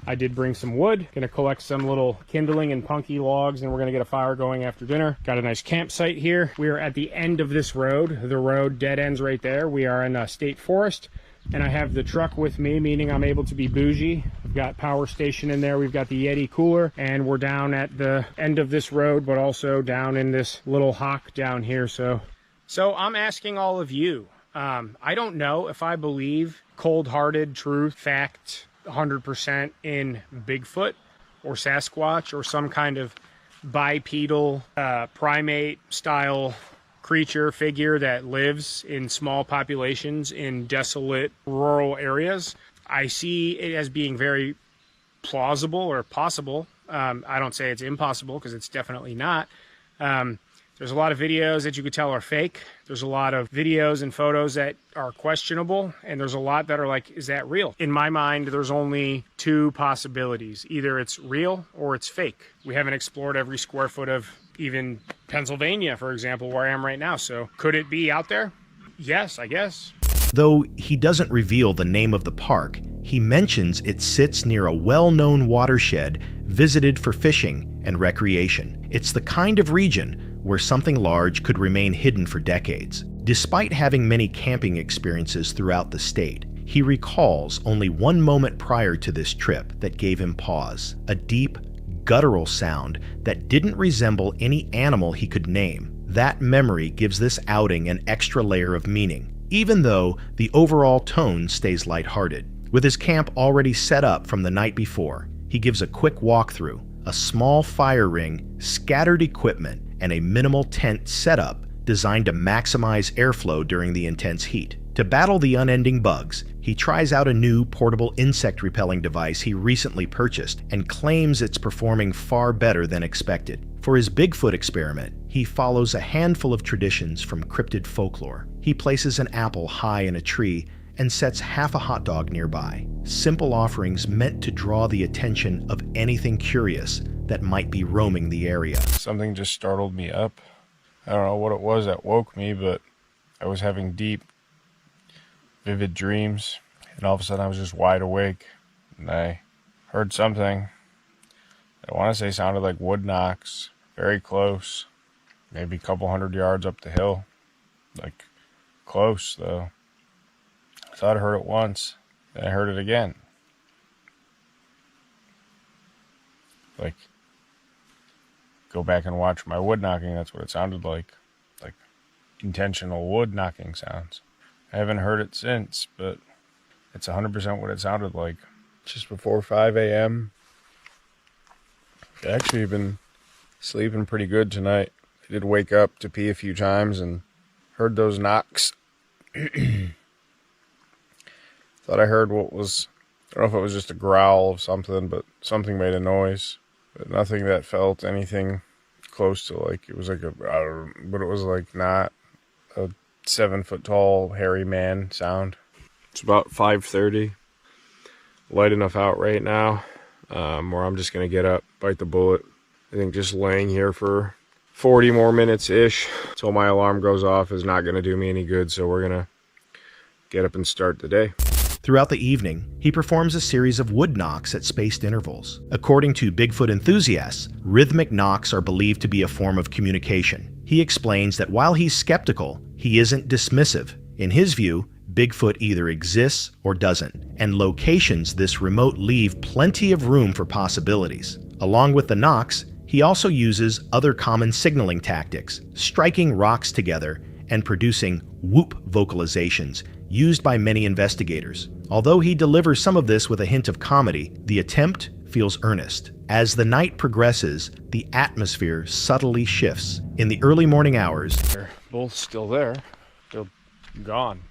I did bring some wood. Gonna collect some little kindling and punky logs and we're gonna get a fire going after dinner. Got a nice campsite here. We are at the end of this road. The road dead ends right there. We are in a state forest and I have the truck with me, meaning I'm able to be bougie. We've got power station in there. We've got the Yeti cooler and we're down at the end of this road, but also down in this little hock down here. So I'm asking all of you, I don't know if I believe cold-hearted truth, fact, 100% in Bigfoot or Sasquatch or some kind of bipedal primate style creature figure that lives in small populations in desolate rural areas. I see it as being very plausible or possible. I don't say it's impossible because it's definitely not. There's a lot of videos that you could tell are fake. There's a lot of videos and photos that are questionable. And there's a lot that are like, is that real? In my mind, there's only two possibilities. Either it's real or it's fake. We haven't explored every square foot of even Pennsylvania, for example, where I am right now. So could it be out there? Yes, I guess. Though he doesn't reveal the name of the park, he mentions it sits near a well-known watershed visited for fishing and recreation. It's the kind of region where something large could remain hidden for decades. Despite having many camping experiences throughout the state, he recalls only one moment prior to this trip that gave him pause, a deep, guttural sound that didn't resemble any animal he could name. That memory gives this outing an extra layer of meaning, even though the overall tone stays lighthearted. With his camp already set up from the night before, he gives a quick walkthrough, a small fire ring, scattered equipment, and a minimal tent setup designed to maximize airflow during the intense heat. To battle the unending bugs, he tries out a new portable insect repelling device he recently purchased and claims it's performing far better than expected. For his Bigfoot experiment, he follows a handful of traditions from cryptid folklore. He places an apple high in a tree and sets half a hot dog nearby. Simple offerings meant to draw the attention of anything curious that might be roaming the area. Something just startled me up. I don't know what it was that woke me, but I was having deep, vivid dreams, and all of a sudden I was just wide awake, and I heard something. I want to say sounded like wood knocks, very close, maybe a couple 100 yards up the hill, like close though. I thought I heard it once, then I heard it again. Like, go back and watch my wood knocking, that's what it sounded like intentional wood knocking sounds. I haven't heard it since, but it's 100% what it sounded like. Just before 5 a.m. I've actually been sleeping pretty good tonight. I did wake up to pee a few times and heard those knocks. Thought I heard what was, I don't know if it was just a growl of something, but something made a noise. But nothing that felt anything close to like, it was like but it was like not a 7-foot-tall hairy man sound. It's about 5:30. Light enough out right now where I'm just going to get up, bite the bullet. I think just laying here for 40 more minutes-ish until my alarm goes off is not going to do me any good, so we're going to get up and start the day. Throughout the evening, he performs a series of wood knocks at spaced intervals. According to Bigfoot enthusiasts, rhythmic knocks are believed to be a form of communication. He explains that while he's skeptical, he isn't dismissive. In his view, Bigfoot either exists or doesn't, and locations this remote leave plenty of room for possibilities. Along with the knocks, he also uses other common signaling tactics, striking rocks together and producing whoop vocalizations used by many investigators. Although he delivers some of this with a hint of comedy, the attempt feels earnest. As the night progresses, the atmosphere subtly shifts. In the early morning hours, they're both still there. They're gone.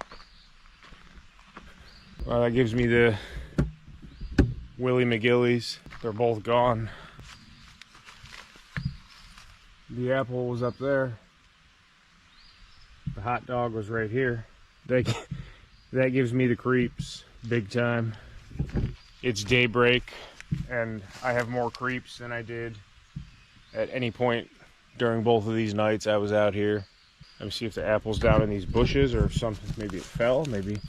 Well, that gives me the Willie McGillies. They're both gone. The apple was up there. The hot dog was right here. That gives me the creeps, big time. It's daybreak, and I have more creeps than I did at any point during both of these nights I was out here. Let me see if the apple's down in these bushes or if something, maybe it fell, maybe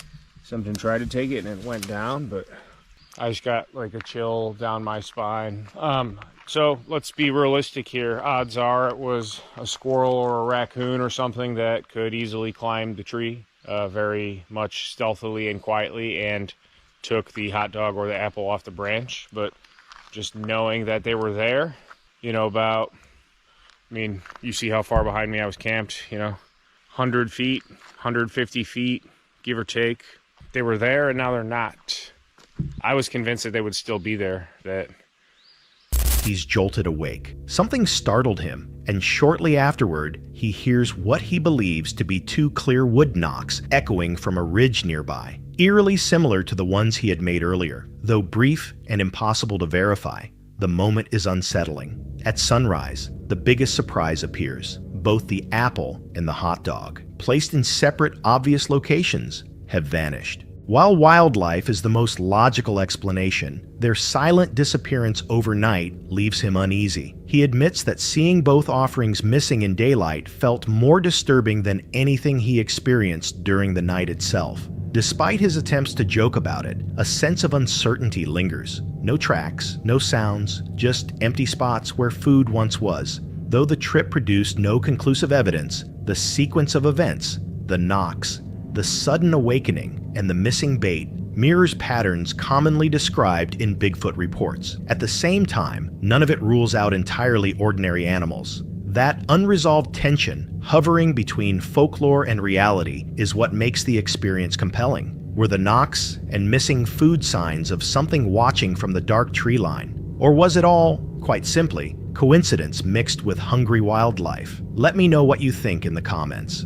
something tried to take it and it went down, but I just got like a chill down my spine. So let's be realistic here. Odds are it was a squirrel or a raccoon or something that could easily climb the tree very much stealthily and quietly and took the hot dog or the apple off the branch. But just knowing that they were there, you know, about, I mean, you see how far behind me I was camped, you know, 100 feet, 150 feet, give or take. They were there and now they're not. I was convinced that they would still be there, that... He's jolted awake. Something startled him, and shortly afterward, he hears what he believes to be two clear wood knocks echoing from a ridge nearby, eerily similar to the ones he had made earlier. Though brief and impossible to verify, the moment is unsettling. At sunrise, the biggest surprise appears. Both the apple and the hot dog, placed in separate, obvious locations, have vanished. While wildlife is the most logical explanation, their silent disappearance overnight leaves him uneasy. He admits that seeing both offerings missing in daylight felt more disturbing than anything he experienced during the night itself. Despite his attempts to joke about it, a sense of uncertainty lingers. No tracks, no sounds, just empty spots where food once was. Though the trip produced no conclusive evidence, the sequence of events, the knocks, the sudden awakening, and the missing bait mirrors patterns commonly described in Bigfoot reports. At the same time, none of it rules out entirely ordinary animals. That unresolved tension, hovering between folklore and reality, is what makes the experience compelling. Were the knocks and missing food signs of something watching from the dark tree line? Or was it all, quite simply, coincidence mixed with hungry wildlife? Let me know what you think in the comments.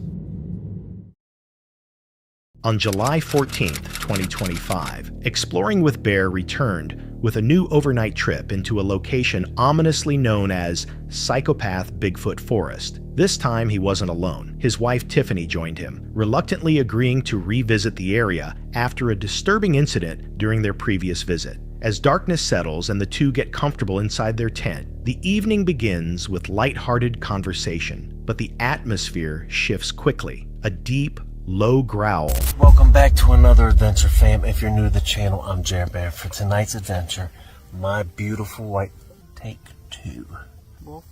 On July 14th, 2025, Exploring with Bear returned with a new overnight trip into a location ominously known as Psychopath Bigfoot Forest. This time he wasn't alone. His wife Tiffany joined him, reluctantly agreeing to revisit the area after a disturbing incident during their previous visit. As darkness settles and the two get comfortable inside their tent, the evening begins with lighthearted conversation, but the atmosphere shifts quickly. A deep, low growl. Welcome back to another adventure, fam. If you're new to the channel, I'm Jer Bear. For tonight's adventure, my beautiful white... Take two. Wolf?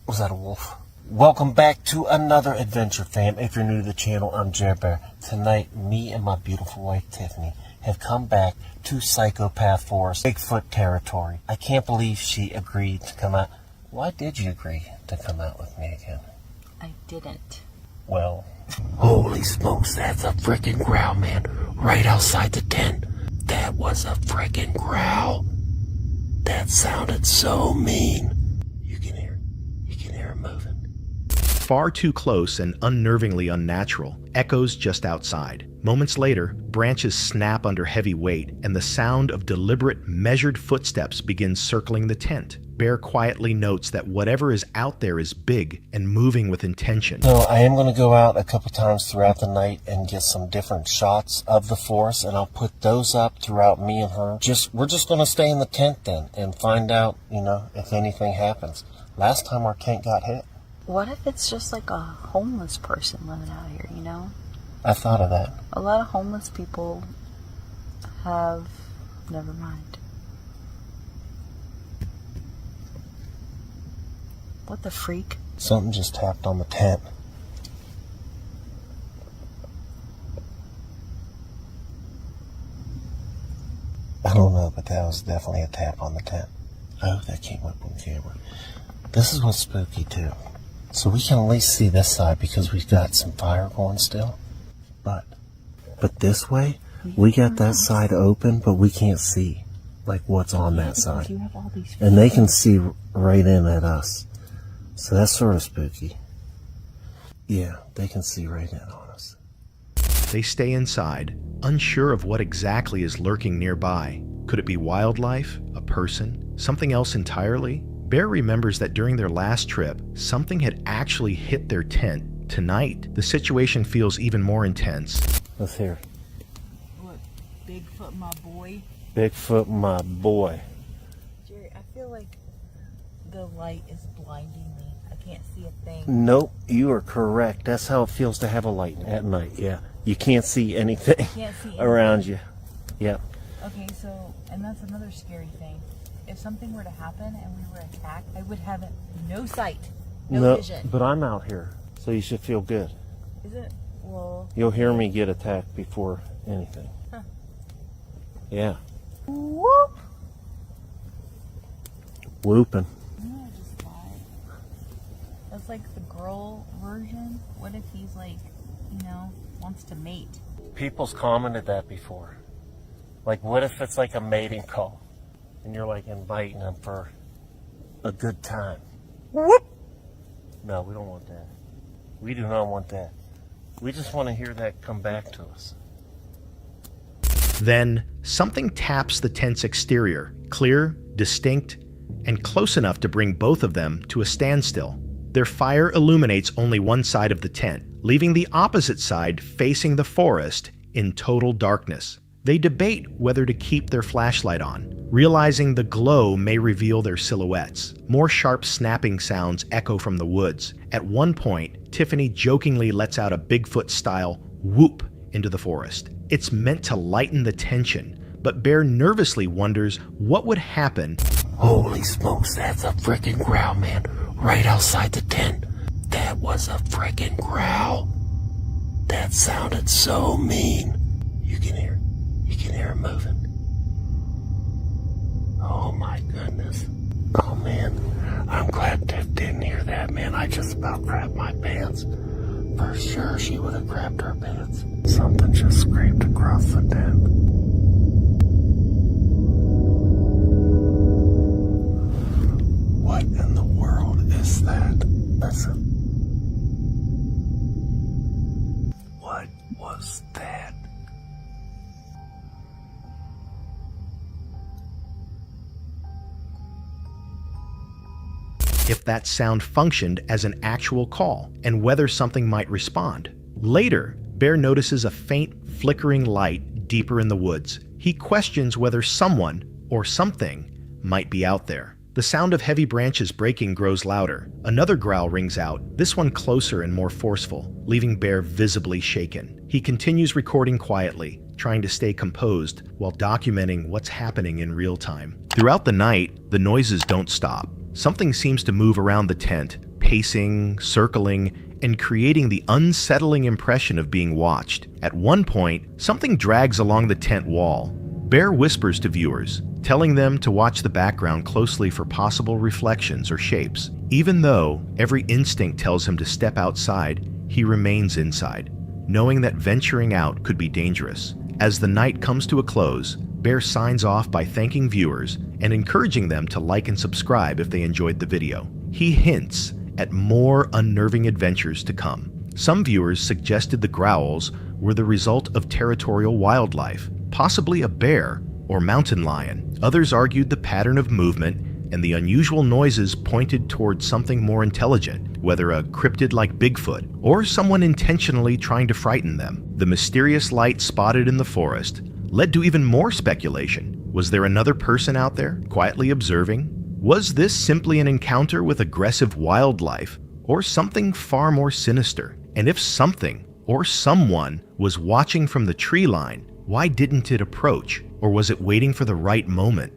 Was that a wolf? Welcome back to another adventure, fam. If you're new to the channel, I'm Jer Bear. Tonight, me and my beautiful wife, Tiffany, have come back to Psychopath Forest, Bigfoot territory. I can't believe she agreed to come out. Why did you agree to come out with me again? I didn't. Well... Holy smokes, that's a frickin' growl, man. Right outside the tent. That was a frickin' growl. That sounded so mean. You can hear it moving. Far too close and unnervingly unnatural, echoes just outside. Moments later, branches snap under heavy weight, and the sound of deliberate, measured footsteps begins circling the tent. Bear quietly notes that whatever is out there is big and moving with intention. So I am going to go out a couple times throughout the night and get some different shots of the forest, and I'll put those up throughout me and her. We're just going to stay in the tent then and find out, you know, if anything happens. Last time our tent got hit. What if it's just like a homeless person living out here, you know? I thought of that. A lot of homeless people have... Never mind. What the freak? Something just tapped on the tent. I don't know, but that was definitely a tap on the tent. Oh, that came up on camera. This is what's spooky too. So we can at least see this side because we've got some fire going still. But this way, we got that side open, but we can't see like what's on that side. And they can see right in at us. So that's sort of spooky. Yeah, they can see right in on us. They stay inside, unsure of what exactly is lurking nearby. Could it be wildlife, a person, something else entirely? Bear remembers that during their last trip, something had actually hit their tent. Tonight, the situation feels even more intense. Let's hear. What, Bigfoot, my boy? Bigfoot, my boy. Jerry, I feel like the light is blinding me. I can't see a thing. Nope, you are correct. That's how it feels to have a light at night, yeah. You can't see anything Can't see anything. around you. Yeah. Okay, so, and that's another scary thing. If something were to happen and we were attacked, I would have no sight, no vision. But I'm out here, so you should feel good. Is it? Well... You'll hear me get attacked before anything. Huh. Yeah. Whoop! Whooping. You know what I just thought? That's like the girl version. What if he's like, you know, wants to mate? People's commented that before. Like, what if it's like a mating call? And you're like inviting them for a good time. Whoop! No, we don't want that. We do not want that. We just want to hear that come back to us. Then, something taps the tent's exterior, clear, distinct, and close enough to bring both of them to a standstill. Their fire illuminates only one side of the tent, leaving the opposite side facing the forest in total darkness. They debate whether to keep their flashlight on, realizing the glow may reveal their silhouettes. More sharp snapping sounds echo from the woods. At one point, Tiffany jokingly lets out a Bigfoot-style whoop into the forest. It's meant to lighten the tension, but Bear nervously wonders what would happen. Holy smokes, that's a freaking growl, man. Right outside the tent. That was a freaking growl. That sounded so mean. You can hear it moving. Oh my goodness. Oh man, I'm glad Tiff didn't hear that, man. I just about grabbed my pants. For sure she would have grabbed her pants. Something just scraped across the tent. What in the world is that? Listen. What was that? If that sound functioned as an actual call, and whether something might respond. Later, Bear notices a faint, flickering light deeper in the woods. He questions whether someone, or something, might be out there. The sound of heavy branches breaking grows louder. Another growl rings out, this one closer and more forceful, leaving Bear visibly shaken. He continues recording quietly, trying to stay composed while documenting what's happening in real time. Throughout the night, the noises don't stop. Something seems to move around the tent, pacing, circling, and creating the unsettling impression of being watched. At one point, something drags along the tent wall. Bear whispers to viewers, telling them to watch the background closely for possible reflections or shapes. Even though every instinct tells him to step outside, he remains inside, knowing that venturing out could be dangerous. As the night comes to a close, Bear signs off by thanking viewers and encouraging them to like and subscribe if they enjoyed the video. He hints at more unnerving adventures to come. Some viewers suggested the growls were the result of territorial wildlife, possibly a bear or mountain lion. Others argued the pattern of movement and the unusual noises pointed towards something more intelligent, whether a cryptid like Bigfoot or someone intentionally trying to frighten them. The mysterious light spotted in the forest led to even more speculation. Was there another person out there, quietly observing? Was this simply an encounter with aggressive wildlife, or something far more sinister? And if something, or someone, was watching from the tree line, why didn't it approach? Or was it waiting for the right moment?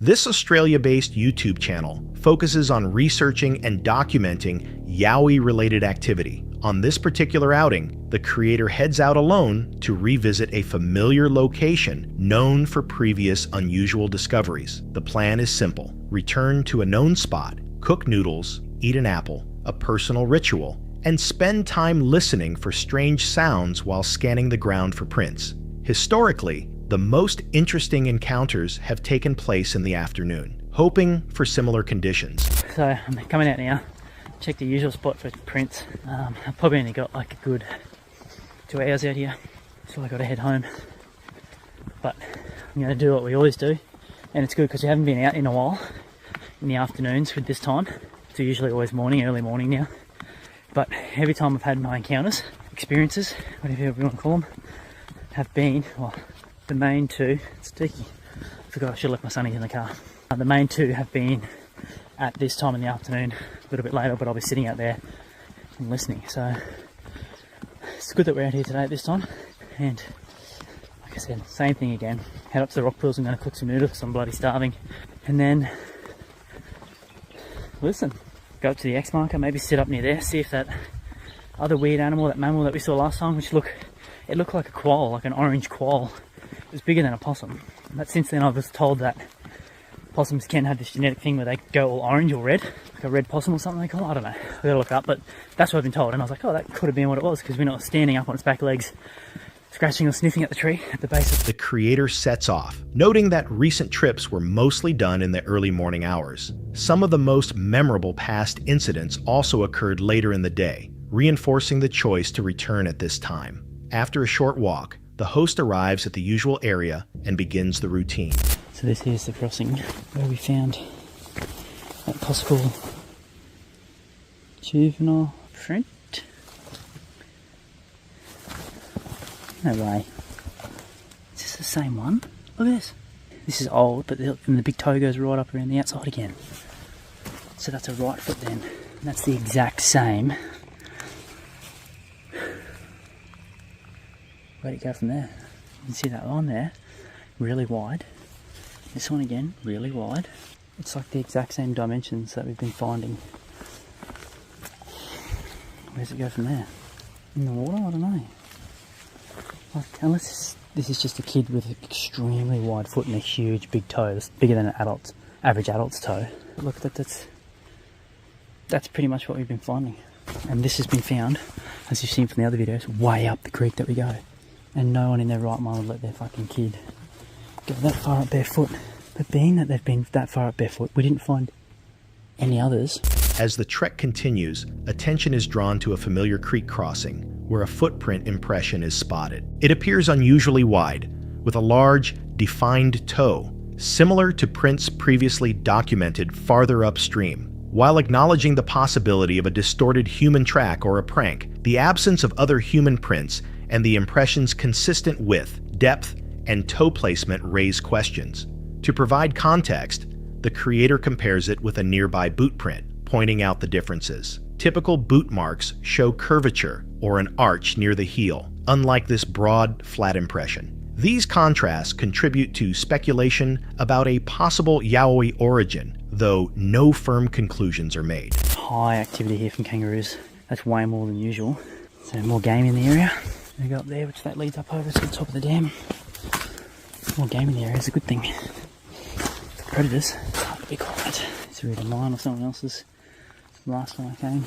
This Australia-based YouTube channel focuses on researching and documenting Yowie-related activity. On this particular outing, the creator heads out alone to revisit a familiar location known for previous unusual discoveries. The plan is simple: return to a known spot, cook noodles, eat an apple, a personal ritual, and spend time listening for strange sounds while scanning the ground for prints. Historically, the most interesting encounters have taken place in the afternoon, hoping for similar conditions. So I'm coming out now, check the usual spot for prints. I've probably only got like a good 2 hours out here, so I got to head home. But I'm going to do what we always do, and it's good because we haven't been out in a while in the afternoons with this time. It's usually always morning, early morning now. But every time I've had my encounters, experiences, whatever you want to call them, have been, well, the main two, it's sticky. I forgot I should have left my sunnies in the car. The main two have been at this time in the afternoon, a little bit later, but I'll be sitting out there and listening. So it's good that we're out here today at this time. And like I said, same thing again. Head up to the rock pools. I'm going to cook some noodles because I'm bloody starving. And then, listen, go up to the X marker, maybe sit up near there, see if that other weird animal, that mammal that we saw last time, which it looked like a quoll, like an orange quoll. It was bigger than a possum. But since then I was told that possums can have this genetic thing where they go all orange or red, like a red possum or something they call it. I don't know, I've got to look up, but that's what I've been told. And I was like, oh, that could have been what it was, because we're not standing up on its back legs, scratching or sniffing at the tree at the base of the creator sets off, noting that recent trips were mostly done in the early morning hours. Some of the most memorable past incidents also occurred later in the day, reinforcing the choice to return at this time. After a short walk, the host arrives at the usual area and begins the routine. So this is the crossing where we found that possible juvenile print. No way. Is this the same one? Look at this. This is old, but the big toe goes right up around the outside again. So that's a right foot then. And that's the exact same. Where'd it go from there? You can see that line there, really wide. This one again, really wide. It's like the exact same dimensions that we've been finding. Where's it go from there? In the water? I don't know. Like, unless this is just a kid with an extremely wide foot and a huge big toe, that's bigger than an average adult's toe. Look, that's pretty much what we've been finding. And this has been found, as you've seen from the other videos, way up the creek that we go. And no one in their right mind would let their fucking kid go that far up barefoot. But being that they've been that far up barefoot, we didn't find any others. As the trek continues, attention is drawn to a familiar creek crossing, where a footprint impression is spotted. It appears unusually wide, with a large, defined toe, similar to prints previously documented farther upstream. While acknowledging the possibility of a distorted human track or a prank, the absence of other human prints and the impression's consistent width, depth, and toe placement raise questions. To provide context, the creator compares it with a nearby boot print, pointing out the differences. Typical boot marks show curvature or an arch near the heel, unlike this broad, flat impression. These contrasts contribute to speculation about a possible Yowie origin, though no firm conclusions are made. High activity here from kangaroos. That's way more than usual. So more game in the area. We go up there, which that leads up over to the top of the dam. More game in the area is a good thing. For predators, it's hard to be quiet. It's either mine or someone else's. Last time I came,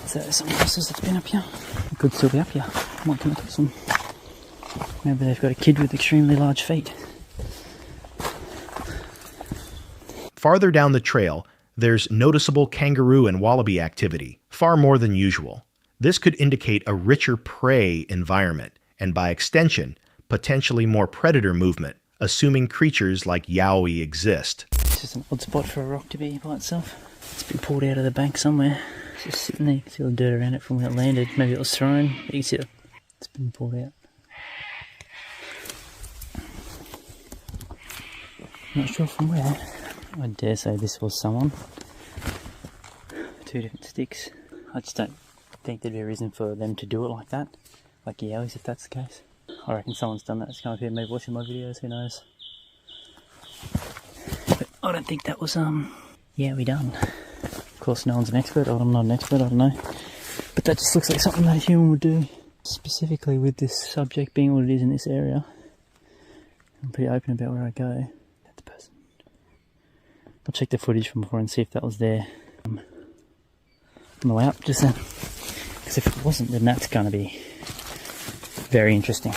so there's someone else's that's been up here. It could still be up here. Might come across them. Maybe they've got a kid with extremely large feet. Farther down the trail, there's noticeable kangaroo and wallaby activity, far more than usual. This could indicate a richer prey environment, and by extension, potentially more predator movement, assuming creatures like Yowie exist. It's just an odd spot for a rock to be by itself. It's been pulled out of the bank somewhere. It's just sitting there. You can see all the dirt around it from where it landed. Maybe it was thrown. But you can see it's been pulled out. Not sure from where. I dare say this was someone. 2 different sticks. I just don't think there'd be a reason for them to do it like that. Like Yowies, if that's the case. I reckon someone's done that. It's come up here, maybe watching my videos, who knows. But I don't think that was, Yowie done. Of course, no one's an expert. I'm not an expert, I don't know. But that just looks like something that a human would do. Specifically with this subject being what it is in this area. I'm pretty open about where I go. That's the person. I'll check the footage from before and see if that was there on the way up just then. Because if it wasn't, then that's going to be very interesting.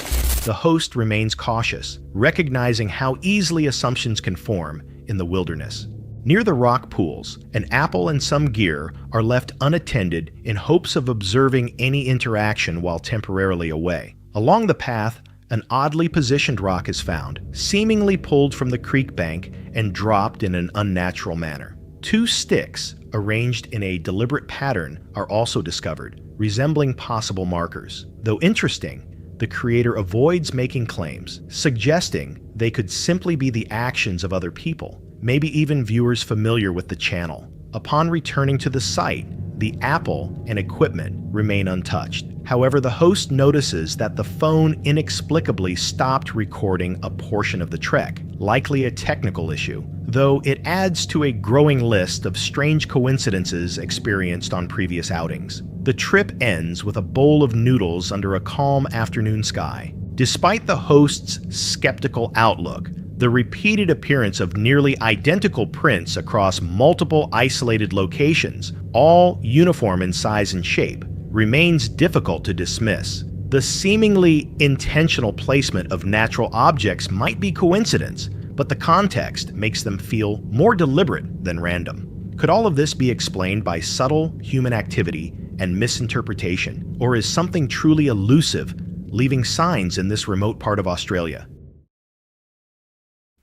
The host remains cautious, recognizing how easily assumptions can form in the wilderness. Near the rock pools, an apple and some gear are left unattended in hopes of observing any interaction while temporarily away. Along the path, an oddly positioned rock is found, seemingly pulled from the creek bank and dropped in an unnatural manner. 2 sticks, arranged in a deliberate pattern, are also discovered, resembling possible markers. Though interesting, the creator avoids making claims, suggesting they could simply be the actions of other people, maybe even viewers familiar with the channel. Upon returning to the site, the apple and equipment remain untouched. However, the host notices that the phone inexplicably stopped recording a portion of the trek, likely a technical issue, though it adds to a growing list of strange coincidences experienced on previous outings. The trip ends with a bowl of noodles under a calm afternoon sky. Despite the host's skeptical outlook, the repeated appearance of nearly identical prints across multiple isolated locations, all uniform in size and shape, remains difficult to dismiss. The seemingly intentional placement of natural objects might be coincidence, but the context makes them feel more deliberate than random. Could all of this be explained by subtle human activity and misinterpretation, or is something truly elusive leaving signs in this remote part of Australia?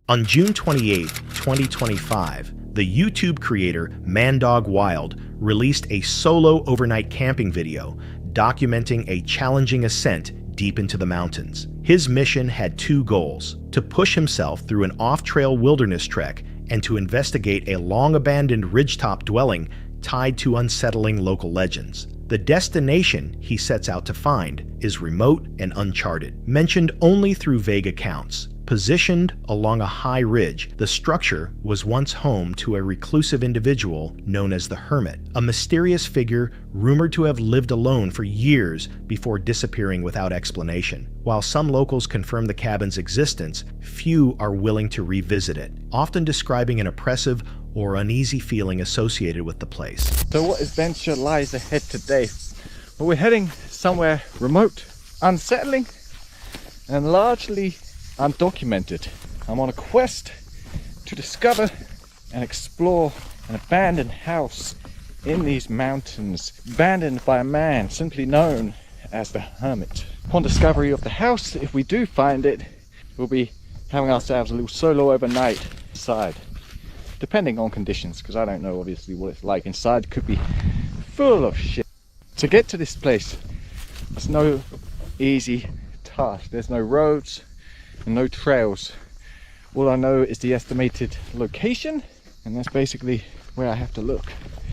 On June 28, 2025, the YouTube creator Mandog Wild released a solo overnight camping video documenting a challenging ascent deep into the mountains. His mission had 2 goals: to push himself through an off-trail wilderness trek and to investigate a long-abandoned ridgetop dwelling tied to unsettling local legends. The destination he sets out to find is remote and uncharted, mentioned only through vague accounts. Positioned along a high ridge, the structure was once home to a reclusive individual known as the Hermit, a mysterious figure rumored to have lived alone for years before disappearing without explanation. While some locals confirm the cabin's existence, few are willing to revisit it, often describing an oppressive or uneasy feeling associated with the place. So what adventure lies ahead today? Well, we're heading somewhere remote, unsettling, and largely undocumented. I'm on a quest to discover and explore an abandoned house in these mountains, abandoned by a man simply known as the Hermit. Upon discovery of the house, if we do find it, we'll be having ourselves a little solo overnight inside, depending on conditions, because I don't know obviously what it's like inside. It could be full of shit. To get to this place, it's no easy task. There's no roads and no trails. All I know is the estimated location, and that's basically where I have to look.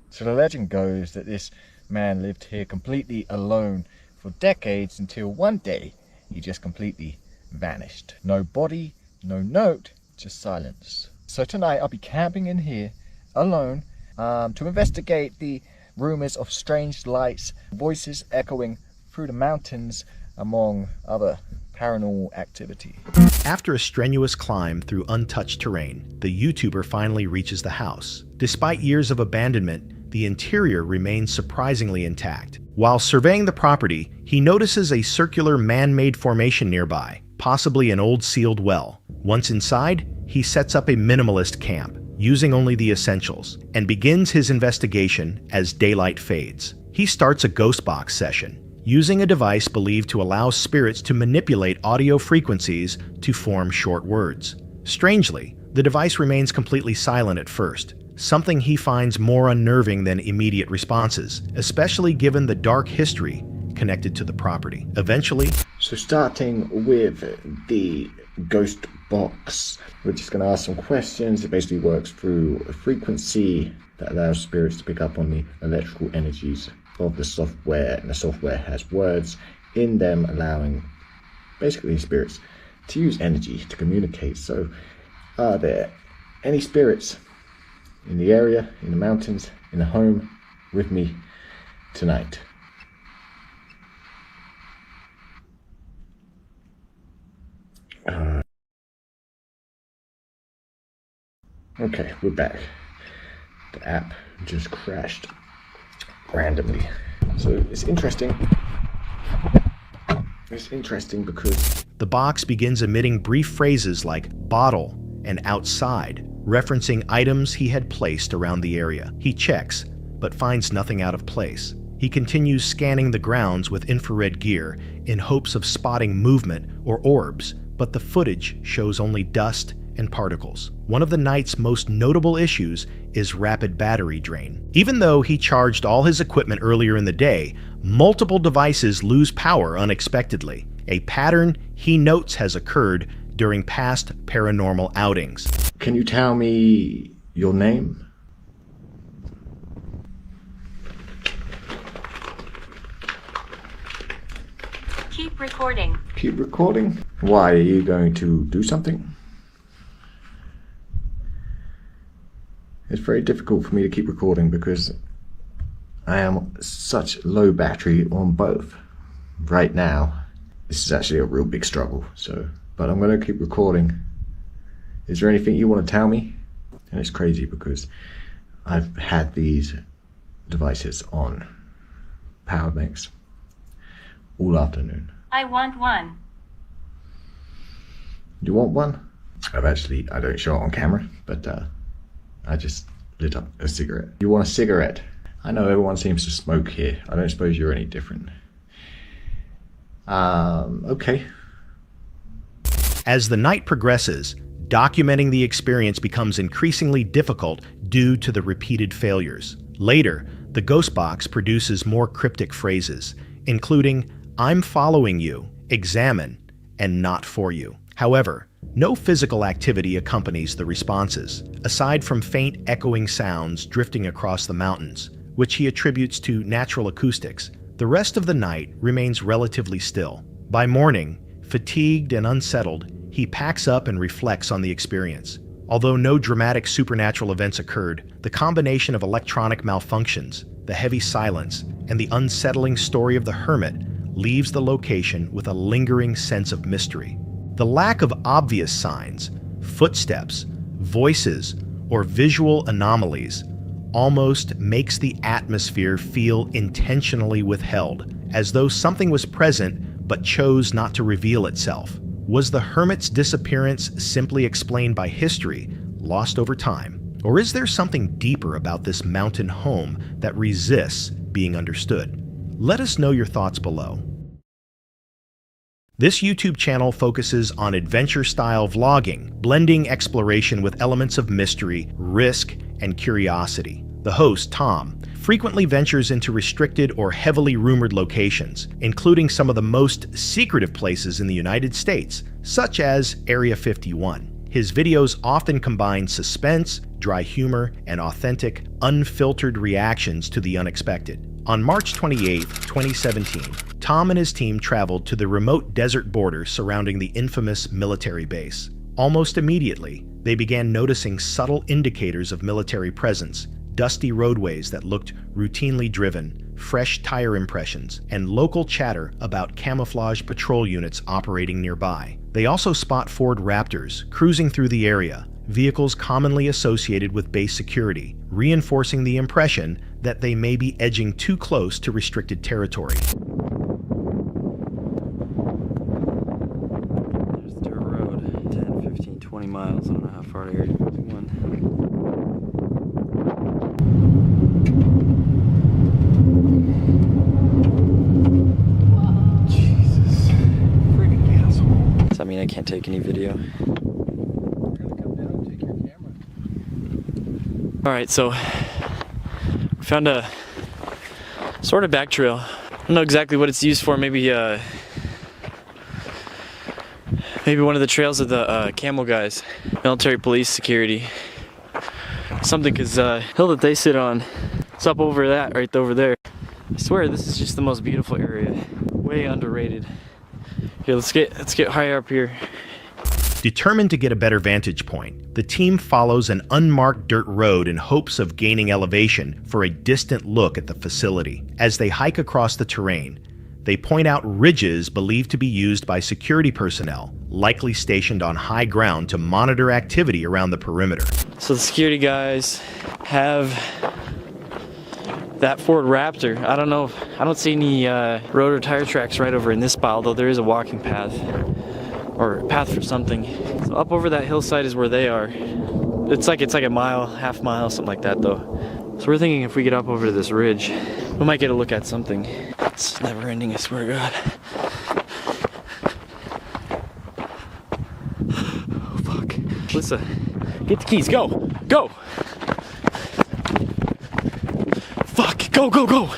So the legend goes that this man lived here completely alone for decades until one day he just completely vanished. No body, no note, just silence. So tonight I'll be camping in here alone to investigate the rumors of strange lights, voices echoing through the mountains, among other paranormal activity. After a strenuous climb through untouched terrain, the YouTuber finally reaches the house. Despite years of abandonment, the interior remains surprisingly intact. While surveying the property, he notices a circular man-made formation nearby, possibly an old sealed well. Once inside, he sets up a minimalist camp, using only the essentials, and begins his investigation as daylight fades. He starts a ghost box session, using a device believed to allow spirits to manipulate audio frequencies to form short words. Strangely, the device remains completely silent at first, something he finds more unnerving than immediate responses, especially given the dark history connected to the property. Eventually, so starting with the ghost box, we're just going to ask some questions. It basically works through a frequency that allows spirits to pick up on the electrical energies of the software, and the software has words in them allowing basically spirits to use energy to communicate. So are there any spirits in the area, in the mountains, in the home with me tonight? Okay, we're back. The app just crashed randomly. So it's interesting. It's interesting because the box begins emitting brief phrases like bottle and outside, referencing items he had placed around the area. He checks, but finds nothing out of place. He continues scanning the grounds with infrared gear in hopes of spotting movement or orbs, but the footage shows only dust and particles. One of the night's most notable issues is rapid battery drain. Even though he charged all his equipment earlier in the day, multiple devices lose power unexpectedly, a pattern he notes has occurred during past paranormal outings. Can you tell me your name? Keep recording. Keep recording? Why, are you going to do something? It's very difficult for me to keep recording because I am such low battery on both. Right now, this is actually a real big struggle, but I'm going to keep recording. Is there anything you want to tell me? And it's crazy because I've had these devices on power banks all afternoon. I want one. You want one? I don't show it on camera, but I just lit up a cigarette. You want a cigarette? I know everyone seems to smoke here. I don't suppose you're any different. Okay. As the night progresses, documenting the experience becomes increasingly difficult due to the repeated failures. Later, the ghost box produces more cryptic phrases, including, "I'm following you, examine, and not for you." However, no physical activity accompanies the responses, aside from faint echoing sounds drifting across the mountains, which he attributes to natural acoustics. The rest of the night remains relatively still. By morning, fatigued and unsettled, he packs up and reflects on the experience. Although no dramatic supernatural events occurred, the combination of electronic malfunctions, the heavy silence, and the unsettling story of the hermit leaves the location with a lingering sense of mystery. The lack of obvious signs, footsteps, voices, or visual anomalies almost makes the atmosphere feel intentionally withheld, as though something was present but chose not to reveal itself. Was the hermit's disappearance simply explained by history, lost over time? Or is there something deeper about this mountain home that resists being understood? Let us know your thoughts below. This YouTube channel focuses on adventure-style vlogging, blending exploration with elements of mystery, risk, and curiosity. The host, Tom, frequently ventures into restricted or heavily rumored locations, including some of the most secretive places in the United States, such as Area 51. His videos often combine suspense, dry humor, and authentic, unfiltered reactions to the unexpected. On March 28, 2017, Tom and his team traveled to the remote desert border surrounding the infamous military base. Almost immediately, they began noticing subtle indicators of military presence, dusty roadways that looked routinely driven, fresh tire impressions, and local chatter about camouflage patrol units operating nearby. They also spot Ford Raptors cruising through the area, vehicles commonly associated with base security, reinforcing the impression that they may be edging too close to restricted territory. There's the dirt road, 10, 15, 20 miles. I don't know how far to Area 51. Jesus. Friggin' asshole. Does that mean I can't take any video? Alright, so we found a sort of back trail. I don't know exactly what it's used for. Maybe one of the trails of the camel guys, military police security, something, because hill that they sit on, it's up over that, right over there. I swear this is just the most beautiful area, way underrated. Here, let's get higher up here. Determined to get a better vantage point, the team follows an unmarked dirt road in hopes of gaining elevation for a distant look at the facility. As they hike across the terrain, they point out ridges believed to be used by security personnel, likely stationed on high ground to monitor activity around the perimeter. So the security guys have that Ford Raptor. I don't know, I don't see any road or tire tracks right over in this spot, although there is a walking path. Or a path for something. So up over that hillside is where they are. It's like a mile, half mile, something like that though. So we're thinking if we get up over to this ridge, we might get a look at something. It's never ending, I swear to God. Oh fuck. Alyssa, get the keys, go! Go! Fuck, go, go, go!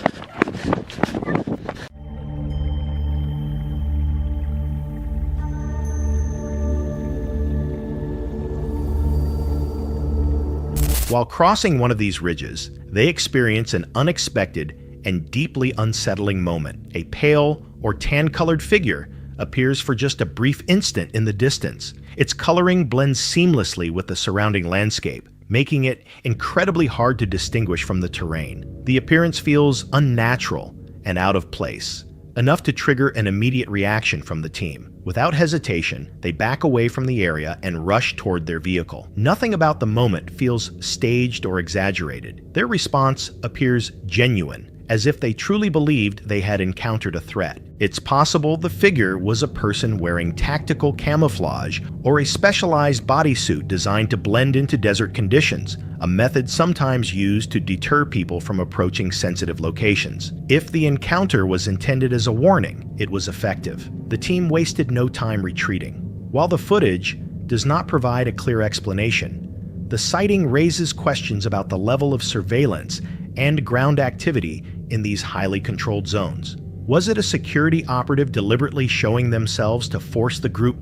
While crossing one of these ridges, they experience an unexpected and deeply unsettling moment. A pale or tan-colored figure appears for just a brief instant in the distance. Its coloring blends seamlessly with the surrounding landscape, making it incredibly hard to distinguish from the terrain. The appearance feels unnatural and out of place, enough to trigger an immediate reaction from the team. Without hesitation, they back away from the area and rush toward their vehicle. Nothing about the moment feels staged or exaggerated. Their response appears genuine, as if they truly believed they had encountered a threat. It's possible the figure was a person wearing tactical camouflage or a specialized bodysuit designed to blend into desert conditions, a method sometimes used to deter people from approaching sensitive locations. If the encounter was intended as a warning, it was effective. The team wasted no time retreating. While the footage does not provide a clear explanation, the sighting raises questions about the level of surveillance and ground activity in these highly controlled zones. Was it a security operative deliberately showing themselves to force the group back?